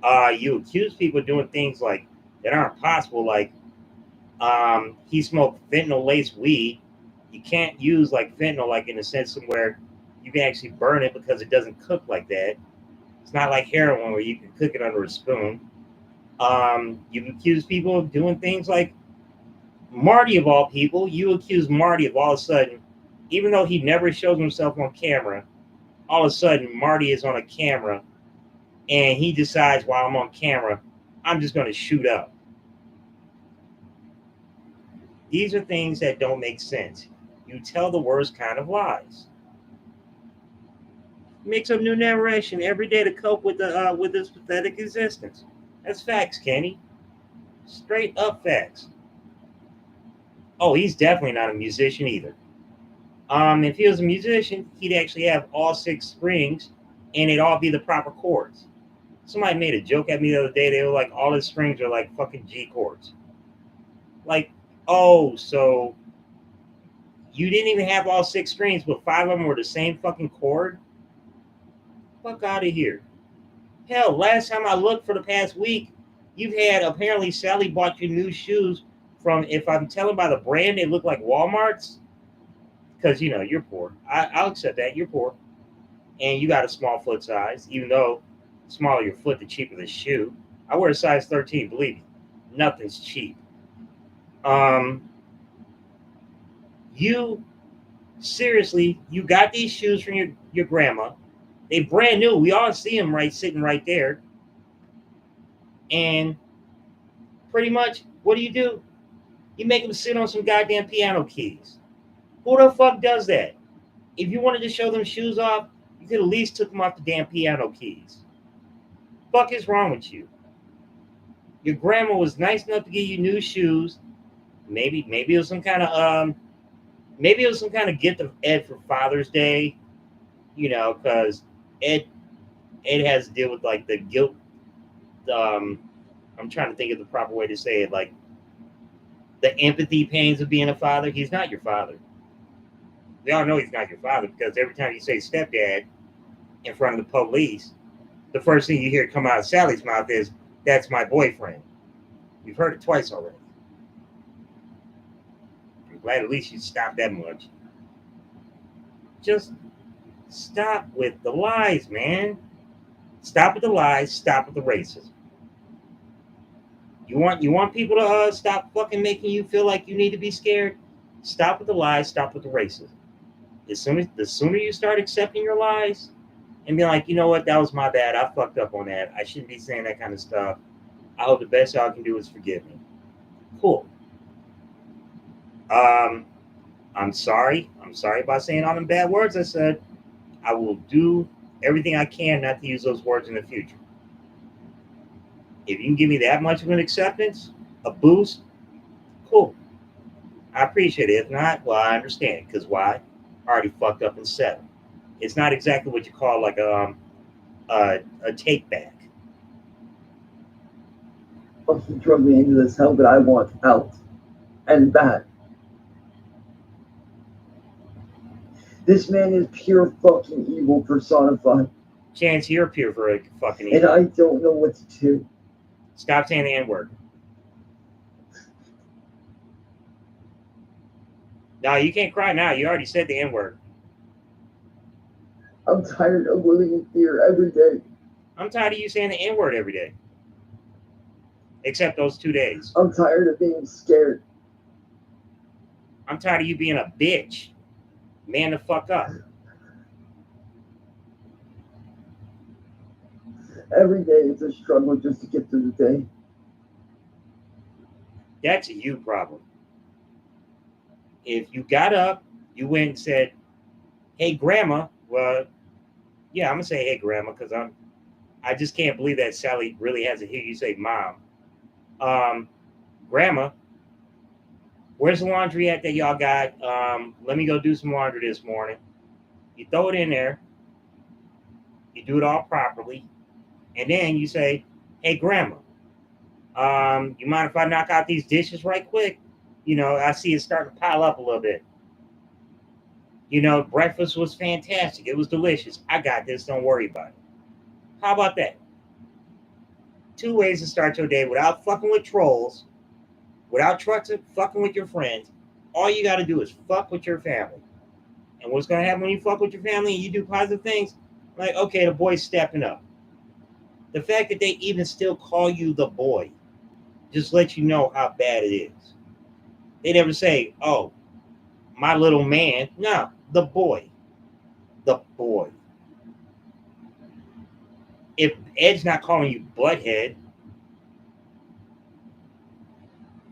You accuse people of doing things like that aren't possible, like he smoked fentanyl laced weed. You can't use like fentanyl like in a sense of where you can actually burn it because it doesn't cook like that. It's not like heroin where you can cook it under a spoon. You accuse people of doing things like Marty of all people. You accuse Marty of all of a sudden, even though he never shows himself on camera, all of a sudden Marty is on a camera and he decides while I'm on camera, I'm just going to shoot up. These are things that don't make sense. You tell the worst kind of lies. Make some new narration every day to cope with this pathetic existence. That's facts, Kenny. Straight up facts. Oh, he's definitely not a musician either. If he was a musician, he'd actually have all six strings, and it'd all be the proper chords. Somebody made a joke at me the other day. They were like, all his strings are like fucking G chords. Like, oh, so you didn't even have all six strings, but five of them were the same fucking chord? Fuck out of here. Hell, last time I looked for the past week, you've had apparently Sally bought you new shoes from, if I'm telling by the brand, they look like Walmart's. Because, you're poor. I'll accept that. You're poor. And you got a small foot size, even though the smaller your foot, the cheaper the shoe. I wear a size 13, believe me. Nothing's cheap. Um, you, seriously, you got these shoes from your grandma. They brand new. We all see them sitting right there. And pretty much, what do? You make them sit on some goddamn piano keys. Who the fuck does that? If you wanted to show them shoes off, you could at least took them off the damn piano keys. Fuck is wrong with you? Your grandma was nice enough to give you new shoes. Maybe it was some kind of gift of Ed for Father's Day. Because Ed has to deal with like the guilt. Um, I'm trying to think of the proper way to say it. Like the empathy pains of being a father. He's not your father. We all know he's not your father because every time you say stepdad in front of the police, the first thing you hear come out of Sally's mouth is, "That's my boyfriend." We've heard it twice already. I'm glad at least you stopped that much. Just stop with the lies, man. Stop with the lies. Stop with the racism. You want people to stop fucking making you feel like you need to be scared. Stop with the lies. Stop with the racism. The sooner you start accepting your lies and be like, you know what, that was my bad. I fucked up on that. I shouldn't be saying that kind of stuff. I hope the best y'all can do is forgive me. Cool. Um, I'm sorry. I'm sorry about saying all them bad words I said. I will do everything I can not to use those words in the future. If you can give me that much of an acceptance, a boost, cool. I appreciate it. If not, well, I understand. Because why? I already fucked up and said it. It's not exactly what you call like a take back. Oh, he drug me into this hell that I want out. And that. This man is pure fucking evil personified. Chance, you're pure for fucking And evil. I don't know what to do. Stop saying the N word. No, you can't cry now. You already said the N word. I'm tired of living in fear every day. I'm tired of you saying the N word every day, except those 2 days. I'm tired of being scared. I'm tired of you being a bitch. Man, the fuck up. Every day it's a struggle just to get through the day. That's a you problem. If you got up, you went and said, "Hey, grandma." Well, yeah, I'm gonna say, "Hey, grandma," because I just can't believe that Sally really has to hear you say, "Mom." Um, Grandma, where's the laundry at that y'all got? Let me go do some laundry this morning. You throw it in there. You do it all properly, and then you say, "Hey, grandma, you mind if I knock out these dishes right quick? I see it starting to pile up a little bit. Breakfast was fantastic. It was delicious. I got this. Don't worry about it." How about that? 2 ways to start your day without fucking with trolls, without fucking with your friends. All you got to do is fuck with your family. And what's going to happen when you fuck with your family and you do positive things? Like, okay, the boy's stepping up. The fact that they even still call you the boy just lets you know how bad it is. They never say, "Oh, my little man." No, the boy. The boy. If Ed's not calling you butthead,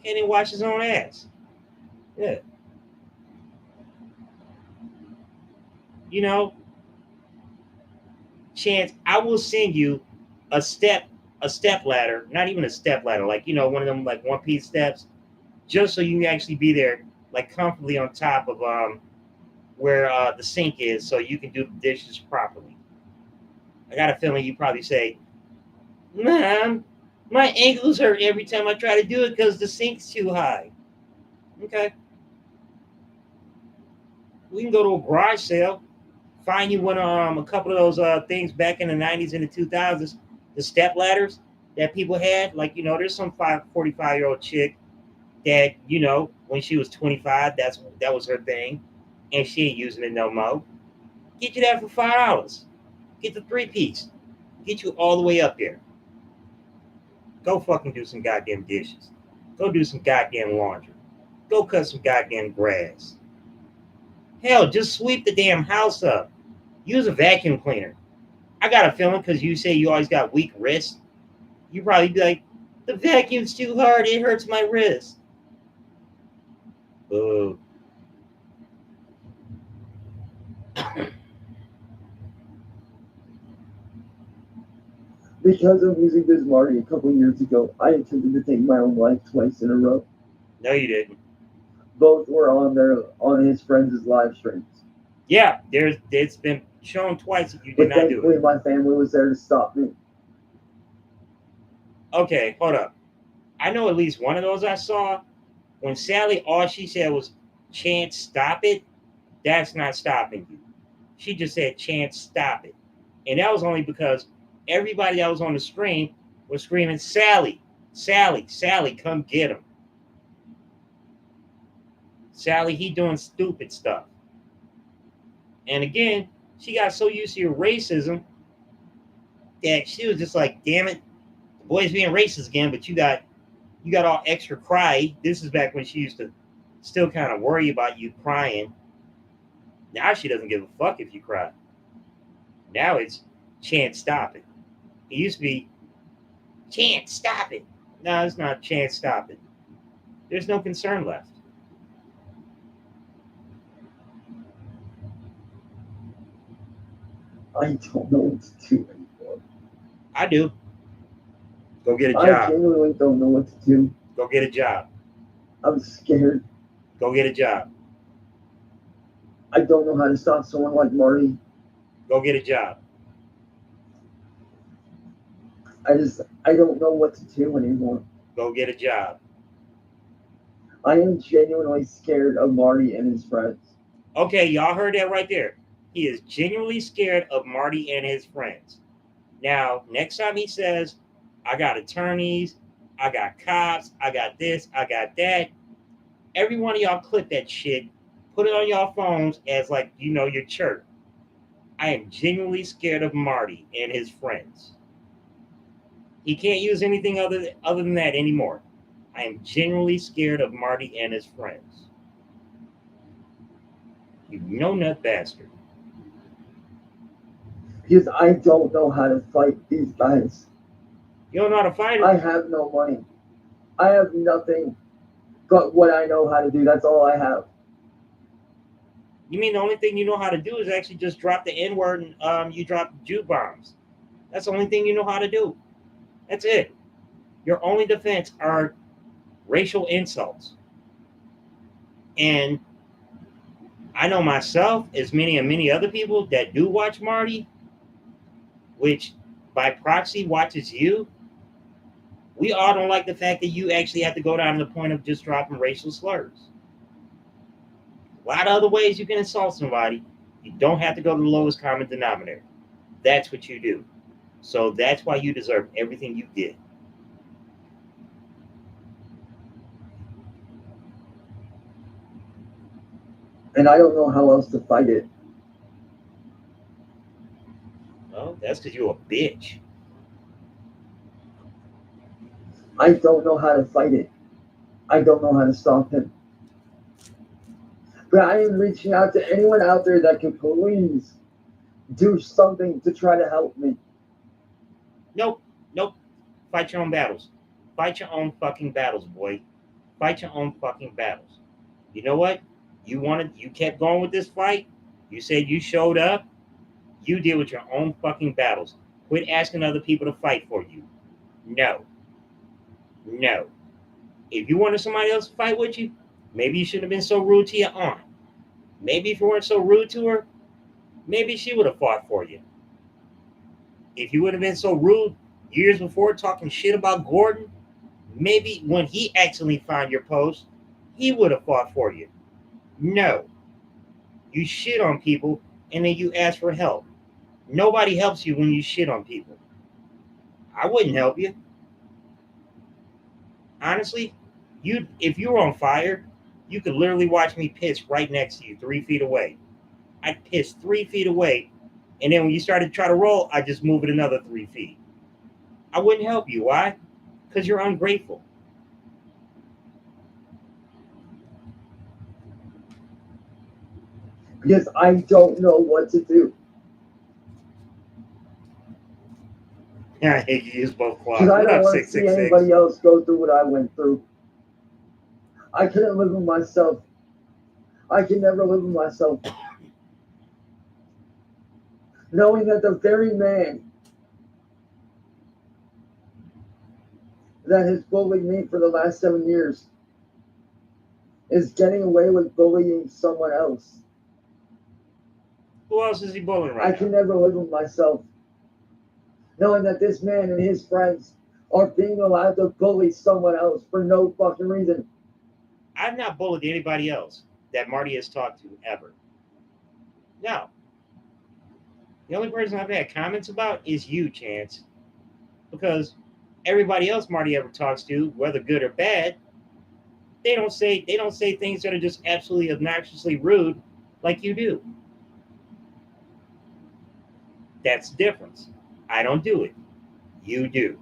can't even wash his own ass. Yeah. You know, Chance, I will send you a step a step ladder, not even a step ladder, like one of them like one piece steps, just so you can actually be there like comfortably on top of where the sink is, so you can do the dishes properly. I got a feeling you probably say, "Mom, my ankles hurt every time I try to do it because the sink's too high." Okay, we can go to a garage sale, find you one a couple of those things back in the '90s and the 2000s, the step ladders that people had. Like there's some 45-year-old chick that when she was 25, that was her thing, and she ain't using it no more. Get you that for $5. Get the 3 piece. Get you all the way up there. Go fucking do some goddamn dishes. Go do some goddamn laundry. Go cut some goddamn grass. Hell, just sweep the damn house up. Use a vacuum cleaner. I got a feeling because you say you always got weak wrists. You probably be like, "The vacuum's too hard. It hurts my wrist." Boo. Because of using this Marty a couple years ago, I attempted to take my own life twice in a row. No, you didn't. Both were on his friends' live streams. Yeah, it's been shown twice that you did But not do it. thankfully my family was there to stop me. Okay, hold up. I know at least one of those I saw. When Sally, all she said was, "Chance, stop it." That's not stopping you. She just said, "Chance, stop it." And that was only because everybody that was on the stream was screaming, "Sally, Sally, Sally, come get him. Sally, he doing stupid stuff." And again, she got so used to your racism that she was just like, "Damn it, the boy's being racist again." But you got all extra cry. This is back when she used to still kind of worry about you crying. Now she doesn't give a fuck if you cry. Now it's, "Chance, stop it." It used to be, "Chance, stop it." No, it's not, "Chance, stop it." There's no concern left. I don't know what to do anymore. I do. Go get a I job. genuinely don't know what to do. Go get a job. I'm scared. Go get a job. I don't know how to stop someone like Marty. Go get a job. I don't know what to do anymore. Go get a job. I am genuinely scared of Marty and his friends. Okay, y'all heard that right there. He is genuinely scared of Marty and his friends. Now, next time he says, I got attorneys, I got cops, I got this, I got that, every one of y'all clip that shit, put it on y'all phones as like, your chirp. I am genuinely scared of Marty and his friends. He can't use anything other than that anymore. I am genuinely scared of Marty and his friends. You know nut bastard. Because I don't know how to fight these guys. You don't know how to fight I him? have no money. I have nothing but what I know how to do. That's all I have. You mean the only thing you know how to do is actually just drop the N word and you drop Jew bombs? That's the only thing you know how to do. That's it. Your only defense are racial insults. And I know myself, as many and many other people that do watch Marty, which by proxy watches you, we all don't like the fact that you actually have to go down to the point of just dropping racial slurs. A lot of other ways you can insult somebody. You don't have to go to the lowest common denominator. That's what you do. So that's why you deserve everything you get. And I don't know how else to fight it. Well, that's because you're a bitch. I don't know how to fight it. I don't know how to stop him. But I am reaching out to anyone out there that can please do something to try to help me. Nope, nope. Fight your own battles. Fight your own fucking battles, boy. Fight your own fucking battles. You know what? You kept going with this fight. You said you showed up. You deal with your own fucking battles. Quit asking other people to fight for you. No, no. If you wanted somebody else to fight with you, maybe you shouldn't have been so rude to your aunt. Maybe if you weren't so rude to her, maybe she would have fought for you. If you would have been so rude years before talking shit about Gordon, maybe when he accidentally found your post, he would have fought for you. No. You shit on people and then you ask for help. Nobody helps you when you shit on people. I wouldn't help you. Honestly, you if you were on fire, you could literally watch me piss right next to you, 3 feet away. I'd piss 3 feet away, and then when you started to try to roll, I'd just move it another 3 feet. I wouldn't help you. Why? Because you're ungrateful. Because I don't know what to do. Yeah, I hate you use both Because claws. I What don't up, want to see 666? anybody else go through what I went through. I couldn't live with myself. I can never live with myself. Knowing that the very man that has bullied me for the last 7 years is getting away with bullying someone else. Who else is he bullying I right now? can never live with myself. Knowing that this man and his friends are being allowed to bully someone else for no fucking reason. I've not bullied anybody else that Marty has talked to ever. No. The only person I've had comments about is you, Chance. Because everybody else Marty ever talks to, whether good or bad, they don't say things that are just absolutely obnoxiously rude like you do. That's the difference. I don't do it. You do.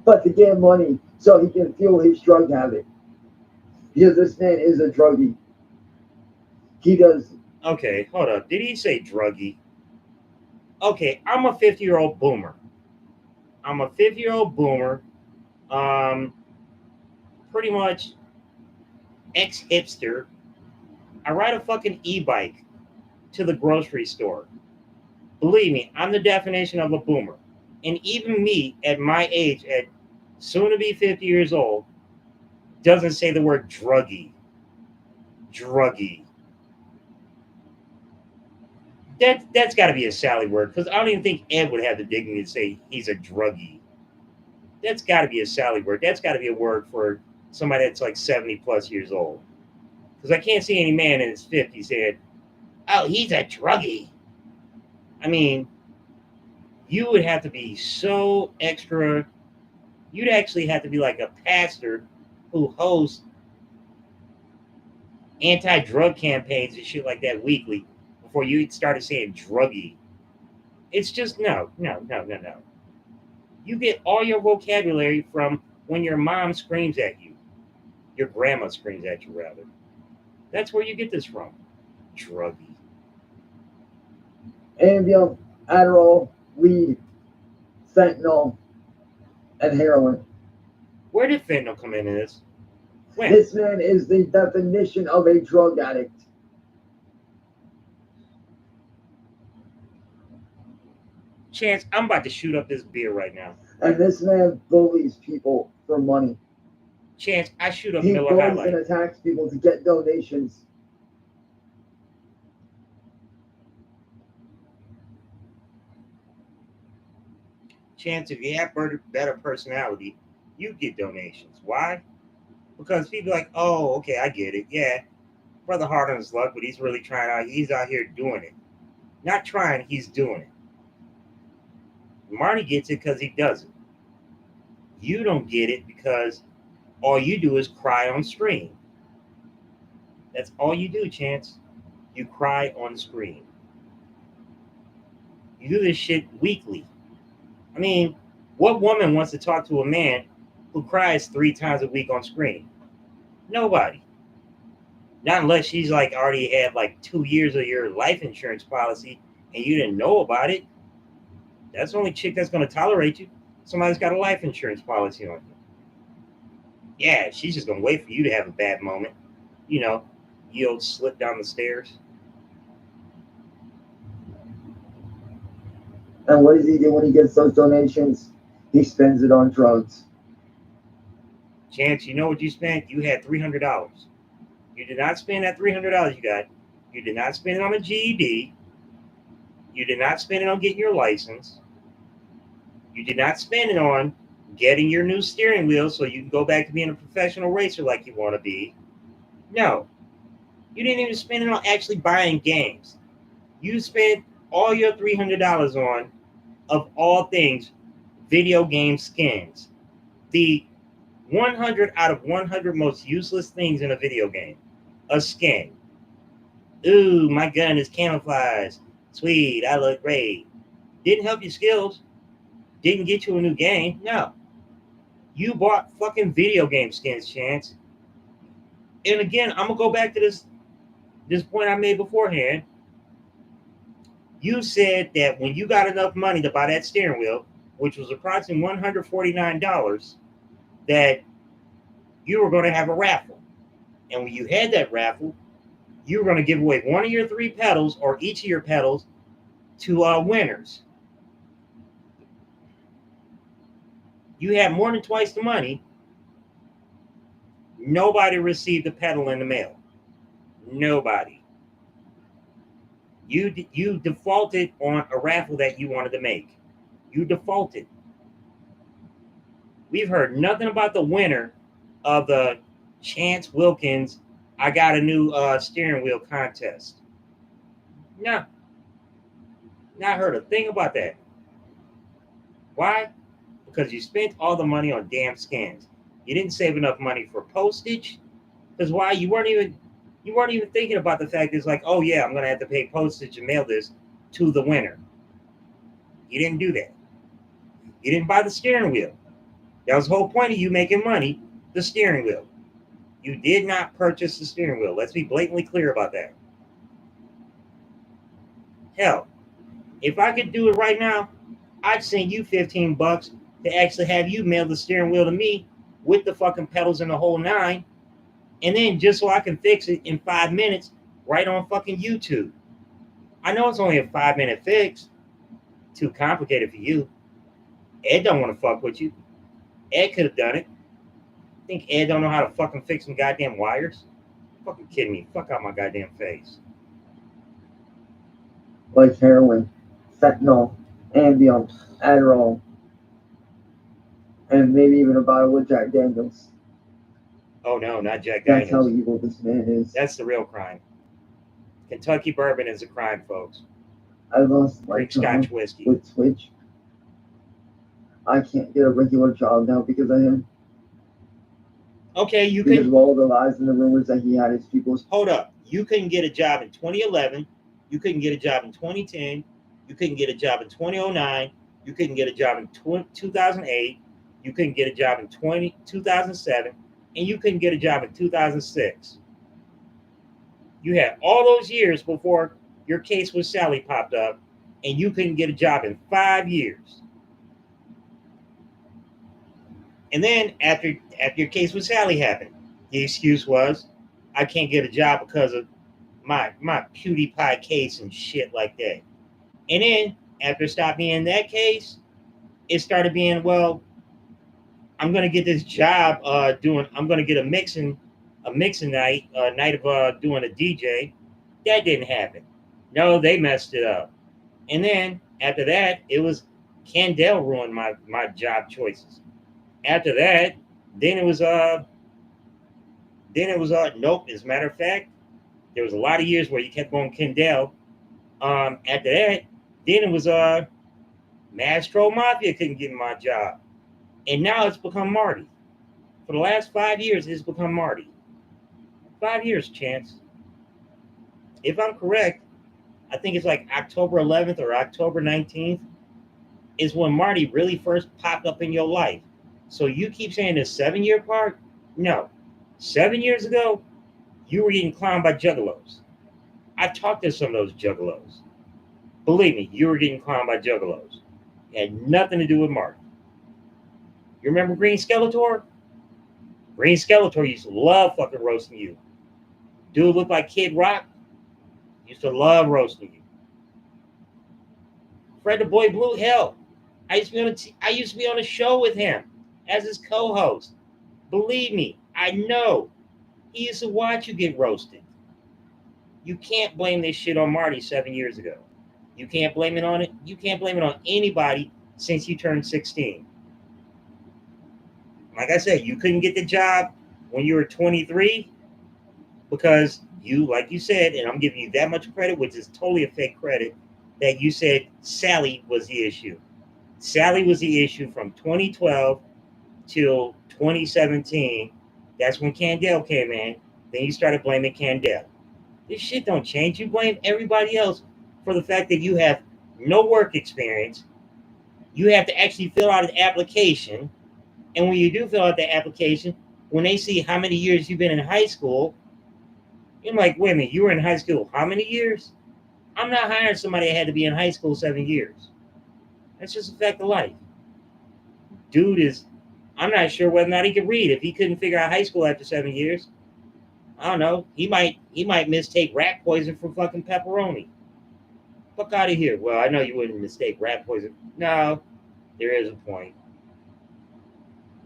But to get money so he can fuel his drug habit. Because this man is a druggie. He does. Okay, hold up. Did he say druggy? Okay, I'm a 50-year-old boomer. I'm a 50-year-old boomer. Um, Pretty much ex hipster. I ride a fucking e-bike to the grocery store. Believe me, I'm the definition of a boomer. And even me, at my age, at soon to be 50 years old, doesn't say the word druggy. Druggy. That's got to be a Sally word because I don't even think Ed would have the dignity to say he's a druggie. That's got to be a Sally word. That's got to be a word for somebody that's like 70 plus years old. Because I can't see any man in his 50s saying, "Oh, he's a druggie." I mean, you would have to be so extra. You'd actually have to be like a pastor who hosts anti-drug campaigns and shit like that weekly before you started saying druggie. It's just no, no, no, no, no. You get all your vocabulary from when your mom screams at you, your grandma screams at you, rather. That's where you get this from. Druggy. Ambien, Adderall, weed, fentanyl, and heroin. Where did fentanyl come into this? When? This man is the definition of a drug addict. Chance, I'm about to shoot up this beer right now. And this man bullies people for money. Chance, I shoot up He Miller High bullies and Life. attacks people to get donations. Chance, if you have better personality, you get donations. Why? Because people are like, oh, okay, I get it. Yeah, brother hard on his luck, but he's really trying out. He's out here doing it. Not trying, he's doing it. Marty gets it because he does it. You don't get it because all you do is cry on screen. That's all you do, Chance. You cry on screen. You do this shit weekly. I mean, what woman wants to talk to a man who cries 3 times a week on screen? Nobody. Not unless she's like already had like 2 years of your life insurance policy and you didn't know about it. That's the only chick that's going to tolerate you. Somebody's got a life insurance policy on you. Yeah, she's just going to wait for you to have a bad moment. You know, you'll slip down the stairs. And what does he do when he gets those donations? He spends it on drugs. Chance, you know what you spent? You had $300. You did not spend that $300 you got. You did not spend it on a GED. You did not spend it on getting your license. You did not spend it on getting your new steering wheel so you can go back to being a professional racer like you want to be. No. You didn't even spend it on actually buying games. You spent all your $300 on, of all things, video game skins. The 100 out of 100 most useless things in a video game. A skin. Ooh, my gun is camouflage. Sweet, I look great. Didn't help your skills. Didn't get you a new game. No. You bought fucking video game skins, Chance. And again, I'm gonna go back to this point I made beforehand. You said that when you got enough money to buy that steering wheel, which was approximately $149, that you were going to have a raffle. And when you had that raffle, you were going to give away one of your 3 pedals or each of your pedals to winners. You had more than twice the money. Nobody received a pedal in the mail. Nobody. You defaulted on a raffle that you wanted to make. You defaulted. We've heard nothing about the winner of the Chance Wilkins I got a new steering wheel contest. No. Not heard a thing about that. Why? Because you spent all the money on damn skins. You didn't save enough money for postage. Because why? You weren't even thinking about the fact it's like, oh yeah, I'm gonna have to pay postage and mail this to the winner. You didn't do that. You didn't buy the steering wheel. That was the whole point of you making money, the steering wheel. You did not purchase the steering wheel. Let's be blatantly clear about that. Hell, if I could do it right now, I'd send you $15 to actually have you mail the steering wheel to me with the fucking pedals and the whole 9. And then just so I can fix it in 5 minutes, right on fucking YouTube. I know it's only a 5-minute fix. Too complicated for you. Ed don't want to fuck with you. Ed could have done it. Think Ed don't know how to fucking fix some goddamn wires? Fucking kidding me. Fuck out my goddamn face. Like heroin, fentanyl, Ambien, Adderall, and maybe even a bottle of Jack Daniels. Oh no, not Jack That's how Daniels. evil this man is. That's the real crime. Kentucky bourbon is a crime, folks. I lost my Greek job Scotch whiskey. with Twitch. I can't get a regular job now because of him. Okay, you Because can of all the lies and the rumors that he had his people. hold up. You couldn't get a job in 2011. You couldn't get a job in 2010. You couldn't get a job in 2009. You couldn't get a job in 2008. You couldn't get a job in 2007. And you couldn't get a job in 2006. You had all those years before your case with Sally popped up, and you couldn't get a job in 5 years. And then after your case with Sally happened, the excuse was, I can't get a job because of my PewDiePie case and shit like that. And then after it stopped being that case, it started being, well, I'm gonna get this job I'm gonna get a mixing night, night of doing a DJ. That didn't happen. No, they messed it up. And then after that, it was Candell ruined my job choices. After that, then it was nope. As a matter of fact, there was a lot of years where you kept going Kendall. After that, then it was Mastro Mafia couldn't get my job, and now it's become Marty. For the last 5 years, it's become Marty. 5 years, Chance. If I'm correct, I think it's like October 11th or October 19th is when Marty really first popped up in your life. So you keep saying this 7-year part? No. 7 years ago, you were getting clowned by juggalos. I've talked to some of those juggalos. Believe me, you were getting clowned by juggalos. It had nothing to do with Marty. You remember Green Skeletor? Green Skeletor used to love fucking roasting you. Dude looked like Kid Rock. Used to love roasting you. Fred the Boy Blue, hell, I used to be on a show with him as his co-host. Believe me, I know. He used to watch you get roasted. You can't blame this shit on Marty 7 years ago. You can't blame it on it. You can't blame it on anybody since you turned 16. Like I said, you couldn't get the job when you were 23 because you, like you said, and I'm giving you that much credit, which is totally a fake credit, that you said Sally was the issue. Sally was the issue from 2012 till 2017. That's when Candell came in. Then you started blaming Candell. This shit don't change. You blame everybody else for the fact that you have no work experience. You have to actually fill out an application. And when you do fill out the application, when they see how many years you've been in high school, you're like, wait a minute, you were in high school how many years? I'm not hiring somebody that had to be in high school 7 years. That's just a fact of life. Dude I'm not sure whether or not he could read. If he couldn't figure out high school after 7 years, I don't know. He might mistake rat poison for fucking pepperoni. Fuck out of here. Well, I know you wouldn't mistake rat poison. No, there is a point.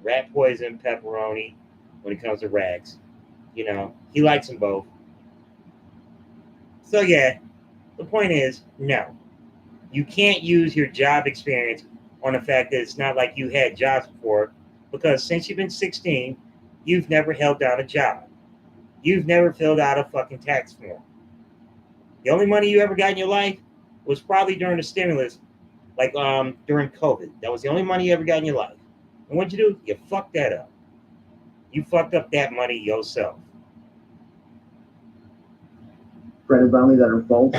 Rat poison, pepperoni, when it comes to rats. You know, he likes them both. So yeah, the point is, no. You can't use your job experience on the fact that it's not like you had jobs before, because since you've been 16, you've never held down a job. You've never filled out a fucking tax form. The only money you ever got in your life was probably during the stimulus, like during COVID. That was the only money you ever got in your life. And what'd you do? You fucked that up. You fucked up that money yourself. Friends about me that are false.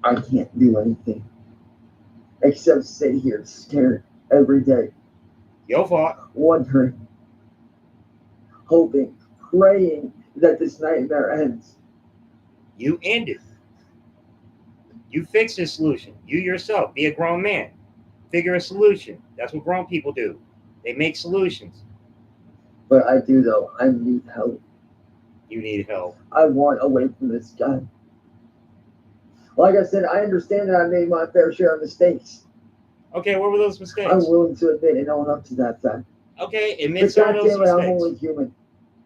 I can't do anything except sit here scared every day, Your fault. wondering, hoping, praying that this nightmare ends. You end it. You fix a solution. You yourself, be a grown man. Figure a solution. That's what grown people do. They make solutions. But I do though. I need help. You need help. I want away from this guy. Like I said, I understand that I made my fair share of mistakes. Okay, what were those I'm mistakes? willing to admit and own up to that fact. Okay, admit But some of God those damn it, I'm mistakes. only human.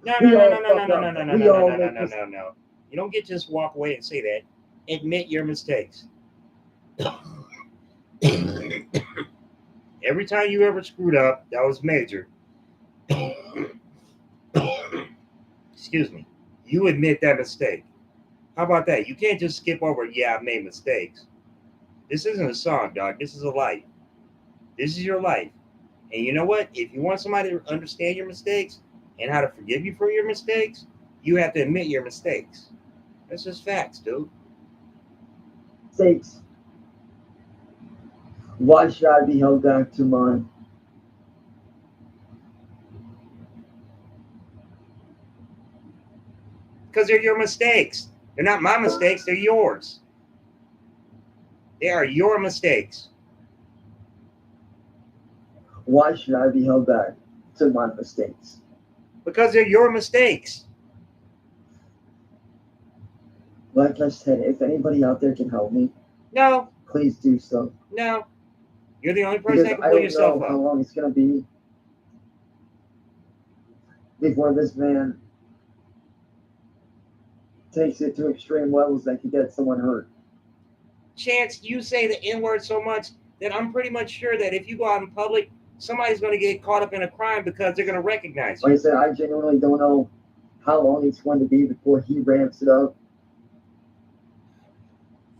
No, no, We no, all no, no, no, fuck no, up. no, no, no, We no, no, all no, no, make no, mistakes. no, no. You don't get to just walk away and say that. Admit your mistakes. Every time you ever screwed up, that was major. Excuse me. You admit that mistake. How about that? You can't just skip over, yeah, I made mistakes. This isn't a song, dog. This is a life. This is your life. And you know what? If you want somebody to understand your mistakes and how to forgive you for your mistakes, you have to admit your mistakes. That's just facts, dude. Mistakes. Why should I be held back to mine? Because they're your mistakes. They're not my mistakes, they're yours. They are your mistakes. Why should I be held back to my mistakes? Because they're your mistakes. Like I said, if anybody out there can help me, No, please do so. no. You're the only person Because that can I pull don't yourself know how up. long it's going to be before this man takes it to extreme levels that could get someone hurt. Chance, you say the N word so much that I'm pretty much sure that if you go out in public, somebody's going to get caught up in a crime because they're going to recognize Like I you. said, I genuinely don't know how long it's going to be before he ramps it up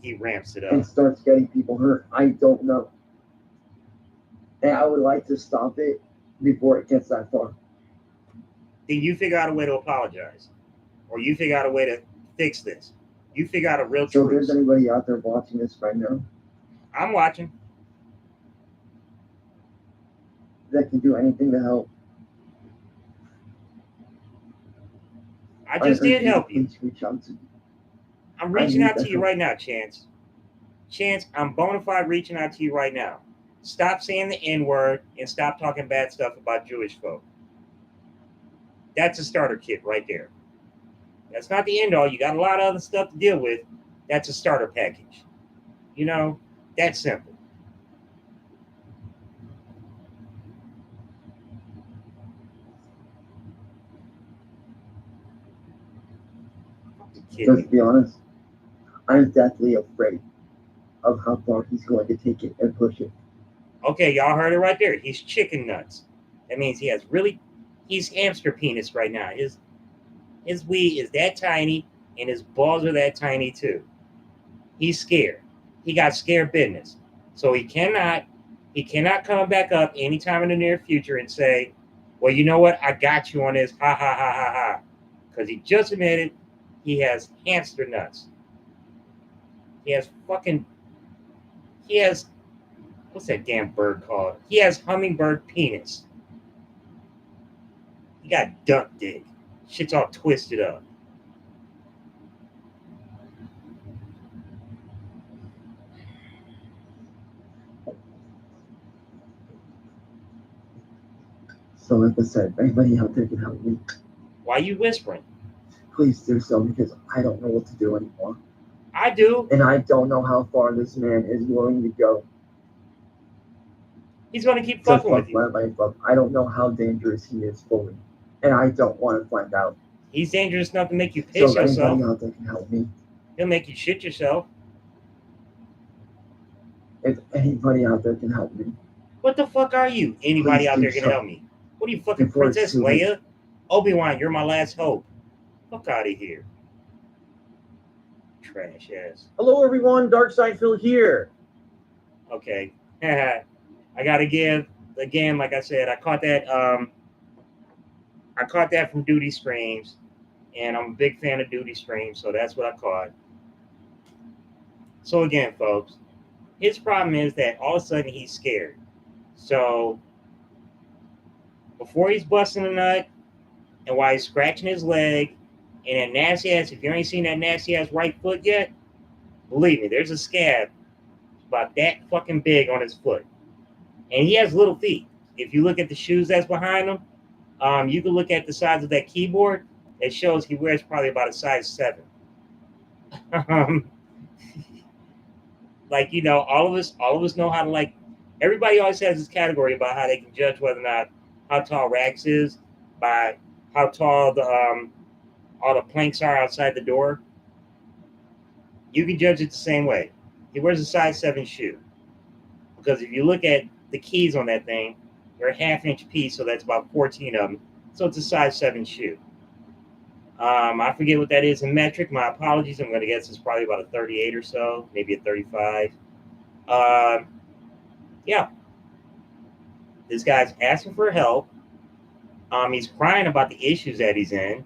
He ramps it and up. starts getting people hurt. I don't know. And I would like to stop it before it gets that far. Then you figure out a way to apologize. Or you figure out a way to fix this. You figure out a real So if there's truce. anybody out there watching this right now I'm watching. that can do anything to help, I I just urge did you to help you. please reach out to me. I'm I reaching need out the to you help. right now, Chance. Chance, I'm bona fide reaching out to you right now. Stop saying the N word and stop talking bad stuff about Jewish folk. That's a starter kit right there. That's not the end all. You got a lot of other stuff to deal with. That's a starter package. You know, that's simple. Fucking kidding Because me. to be honest, I'm deathly afraid of how far he's going to take it and push it. Okay, y'all heard it right there. He's chicken nuts. That means he's hamster penis right now. His wee is that tiny and his balls are that tiny too. He's scared. He got scared business. So he cannot come back up anytime in the near future and say, well, you know what? I got you on this. Ha ha ha ha ha. Because he just admitted he has hamster nuts. He has fucking he has what's that damn bird called? He has hummingbird penis. He got duck dick. Shit's all twisted up. So like I said, if anybody out there can help me, Why you whispering? please do so because I don't know what to do anymore. I do. And I don't know how far this man is willing to go He's gonna keep to fucking with fuck you. my life up. I don't know how dangerous he is fully. And I don't want to find out. He's dangerous enough to make you So piss if anybody yourself. out there can help me, He'll make you shit yourself. if anybody out there can help me, What the fuck are you? Anybody please out do there can so help me? What are you, fucking before it's Princess too late. Leia? Obi-Wan, you're my last hope. Fuck out of here. Trash ass. Hello, everyone. Dark Side Phil here. Okay. I gotta give again, like I said, I caught that from Duty Streams, and I'm a big fan of Duty Streams, so that's what I caught. So again, folks, his problem is that all of a sudden he's scared. So before he's busting a nut, and while he's scratching his leg, and that nasty ass, if you ain't seen that nasty ass right foot yet, believe me, there's a scab about that fucking big on his foot. And he has little feet. If you look at the shoes that's behind him, You can look at the size of that keyboard. It shows he wears probably about a size 7. um, like all of us know how to like. Everybody always has this category about how they can judge whether or not how tall Rax is by how tall the all the planks are outside the door. You can judge it the same way. He wears a size 7 shoe because if you look at the keys on that thing, they're a half-inch piece, so that's about 14 of them. So it's a size 7 shoe. I forget what that is in metric. My apologies. I'm going to guess it's probably about a 38 or so, maybe a 35. Um, yeah, this guy's asking for help. He's crying about the issues that he's in.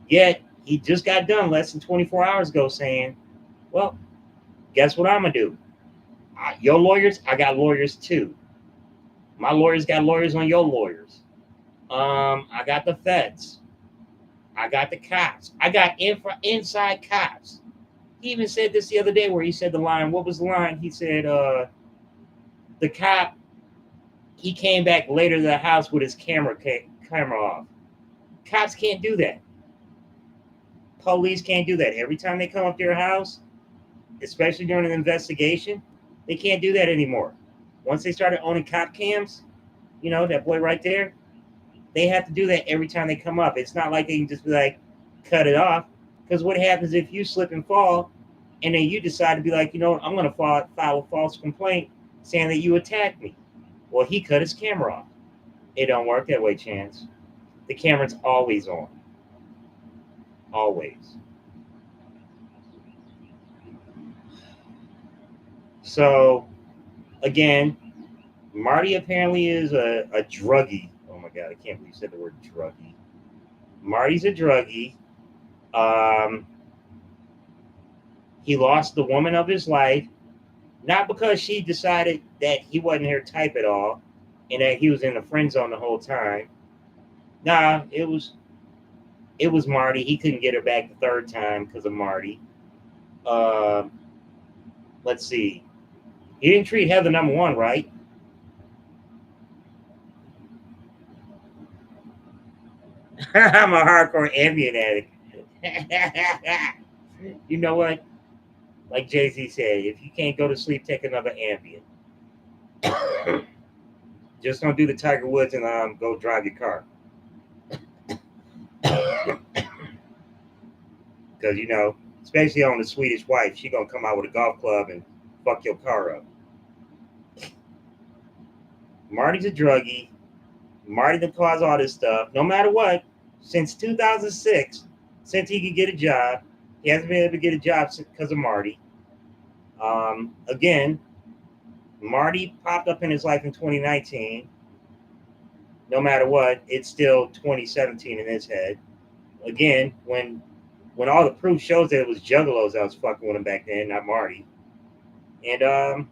Yet he just got done less than 24 hours ago saying, "Well, guess what I'm gonna do? Your lawyers, I got lawyers too. My lawyers got lawyers on your lawyers. I got the feds. I got the cops. I got inside cops." He even said this the other day where he said the line. What was the line? He said, "The cop. He came back later to the house with his camera off. Cops can't do that. Police can't do that. Every time they come up to your house, especially during an investigation, they can't do that anymore. Once they started owning cop cams, that boy right there, they have to do that every time they come up. It's not like they can just be like, cut it off. Because what happens if you slip and fall and then you decide to be like, I'm going to file a false complaint saying that you attacked me? Well, he cut his camera off. It don't work that way, Chance. The camera's always on. Always. So, again, Marty apparently is a druggie. Oh my God, I can't believe you said the word druggie. Marty's a druggie. He lost the woman of his life, not because she decided that he wasn't her type at all and that he was in the friend zone the whole time. Nah, it was Marty. He couldn't get her back the third time because of Marty. Let's see. He didn't treat Heather number 1 right. I'm a hardcore ambient addict. You know what? Like Jay-Z said, if you can't go to sleep, take another ambient. Just don't do the Tiger Woods and go drive your car. Because, especially on the Swedish wife, she going to come out with a golf club and fuck your car up. Marty's a druggie. Marty done caused all this stuff. No matter what, since 2006, since he could get a job, he hasn't been able to get a job because of Marty. Again, Marty popped up in his life in 2019. No matter what, it's still 2017 in his head. Again, when all the proof shows that it was juggalos that was fucking with him back then, not Marty. And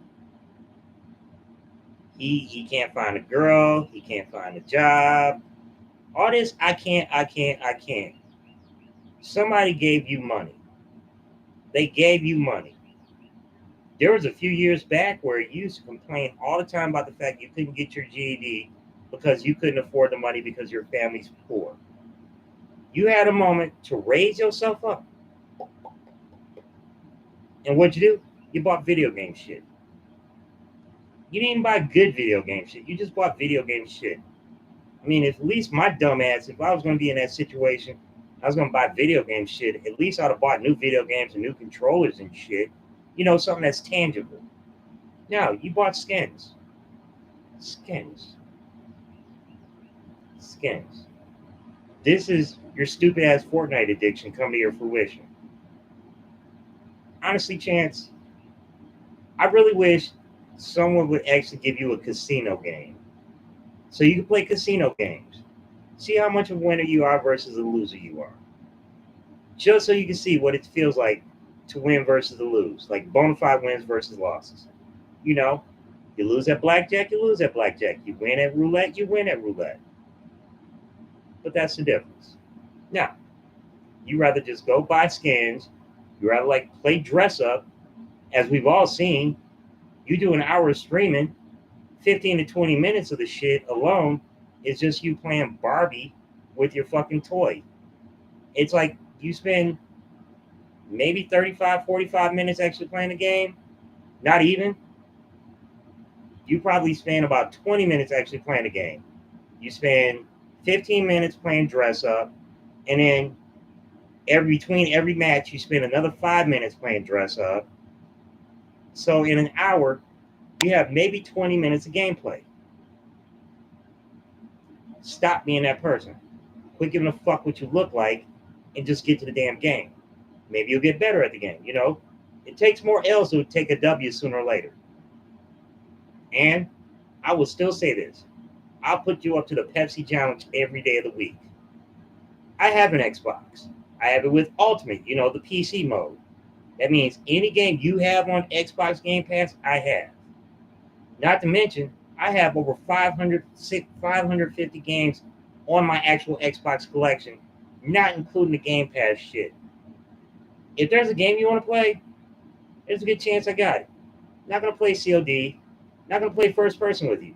he can't find a girl, he can't find a job. All this, I can't. Somebody gave you money. They gave you money. There was a few years back where you used to complain all the time about the fact you couldn't get your GED because you couldn't afford the money because your family's poor. You had a moment to raise yourself up. And what'd you do? You bought video game shit. You didn't even buy good video game shit. You just bought video game shit. I mean, if at least my dumb ass, if I was going to be in that situation, I was going to buy video game shit. At least I'd have bought new video games and new controllers and shit. Something that's tangible. No, you bought skins. Skins. This is your stupid ass Fortnite addiction come to your fruition. Honestly, Chance, I really wish someone would actually give you a casino game. So you can play casino games. See how much of a winner you are versus a loser you are. Just so you can see what it feels like to win versus to lose. Like bona fide wins versus losses. You lose at blackjack, you lose at blackjack. You win at roulette, you win at roulette. But that's the difference. Now, you rather just go buy skins. You rather play dress up. As we've all seen, you do an hour of streaming, 15 to 20 minutes of the shit alone, It's just you playing Barbie with your fucking toy. It's like you spend maybe 35, 45 minutes actually playing the game. Not even. You probably spend about 20 minutes actually playing the game. You spend 15 minutes playing dress up, and then between every match, you spend another 5 minutes playing dress up. So in an hour, you have maybe 20 minutes of gameplay. Stop being that person. Quit giving a fuck what you look like and just get to the damn game. Maybe you'll get better at the game, you know? It takes more L's to take a W sooner or later. And I will still say this. I'll put you up to the Pepsi challenge every day of the week. I have an Xbox. I have it with Ultimate, you know, the PC mode. That means any game you have on Xbox Game Pass, I have. Not to mention, I have over 550 games on my actual Xbox collection, not including the Game Pass shit. If there's a game you want to play, there's a good chance I got it. Not going to play COD, not going to play first person with you,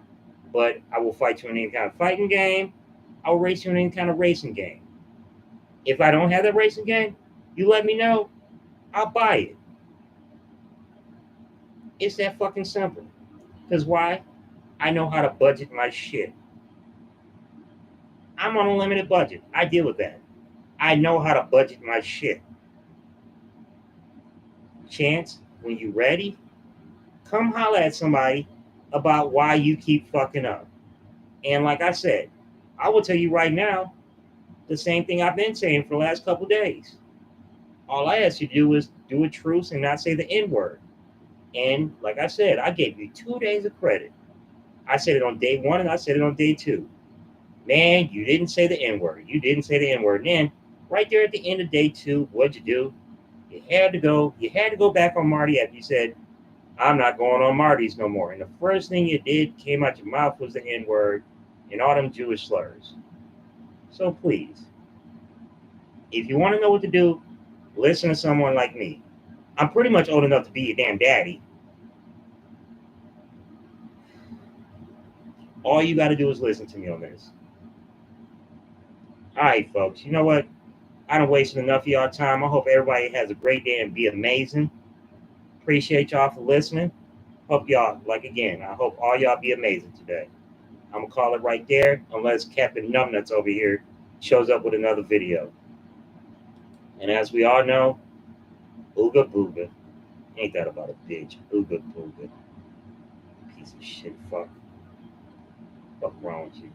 but I will fight you in any kind of fighting game. I will race you in any kind of racing game. If I don't have that racing game, you let me know, I'll buy it. It's that fucking simple. Because why? I know how to budget my shit. I'm on a limited budget. I deal with that. I know how to budget my shit. Chance, when you ready, come holler at somebody about why you keep fucking up. And like I said, I will tell you right now the same thing I've been saying for the last couple days. All I asked you to do is do a truce and not say the N word. And like I said, I gave you 2 days of credit. I said it on day one and I said it on day two. Man, you didn't say the N word. You didn't say the N word. And then right there at the end of day two, what'd you do? You had to go back on Marty after you said, I'm not going on Marty's no more. And the first thing you did came out your mouth was the N word and all them Jewish slurs. So please, if you want to know what to do, listen to someone like me. I'm pretty much old enough to be your damn daddy. All you got to do is listen to me on this. All right, folks. You know what? I done wasted enough of y'all time. I hope everybody has a great day and be amazing. Appreciate y'all for listening. Hope y'all, like again, I hope all y'all be amazing today. I'm going to call it right there unless Captain Numbnuts over here shows up with another video. And as we all know, ooga booga. Ain't that about a bitch? Ooga booga. Piece of shit. Fuck. What's wrong with you?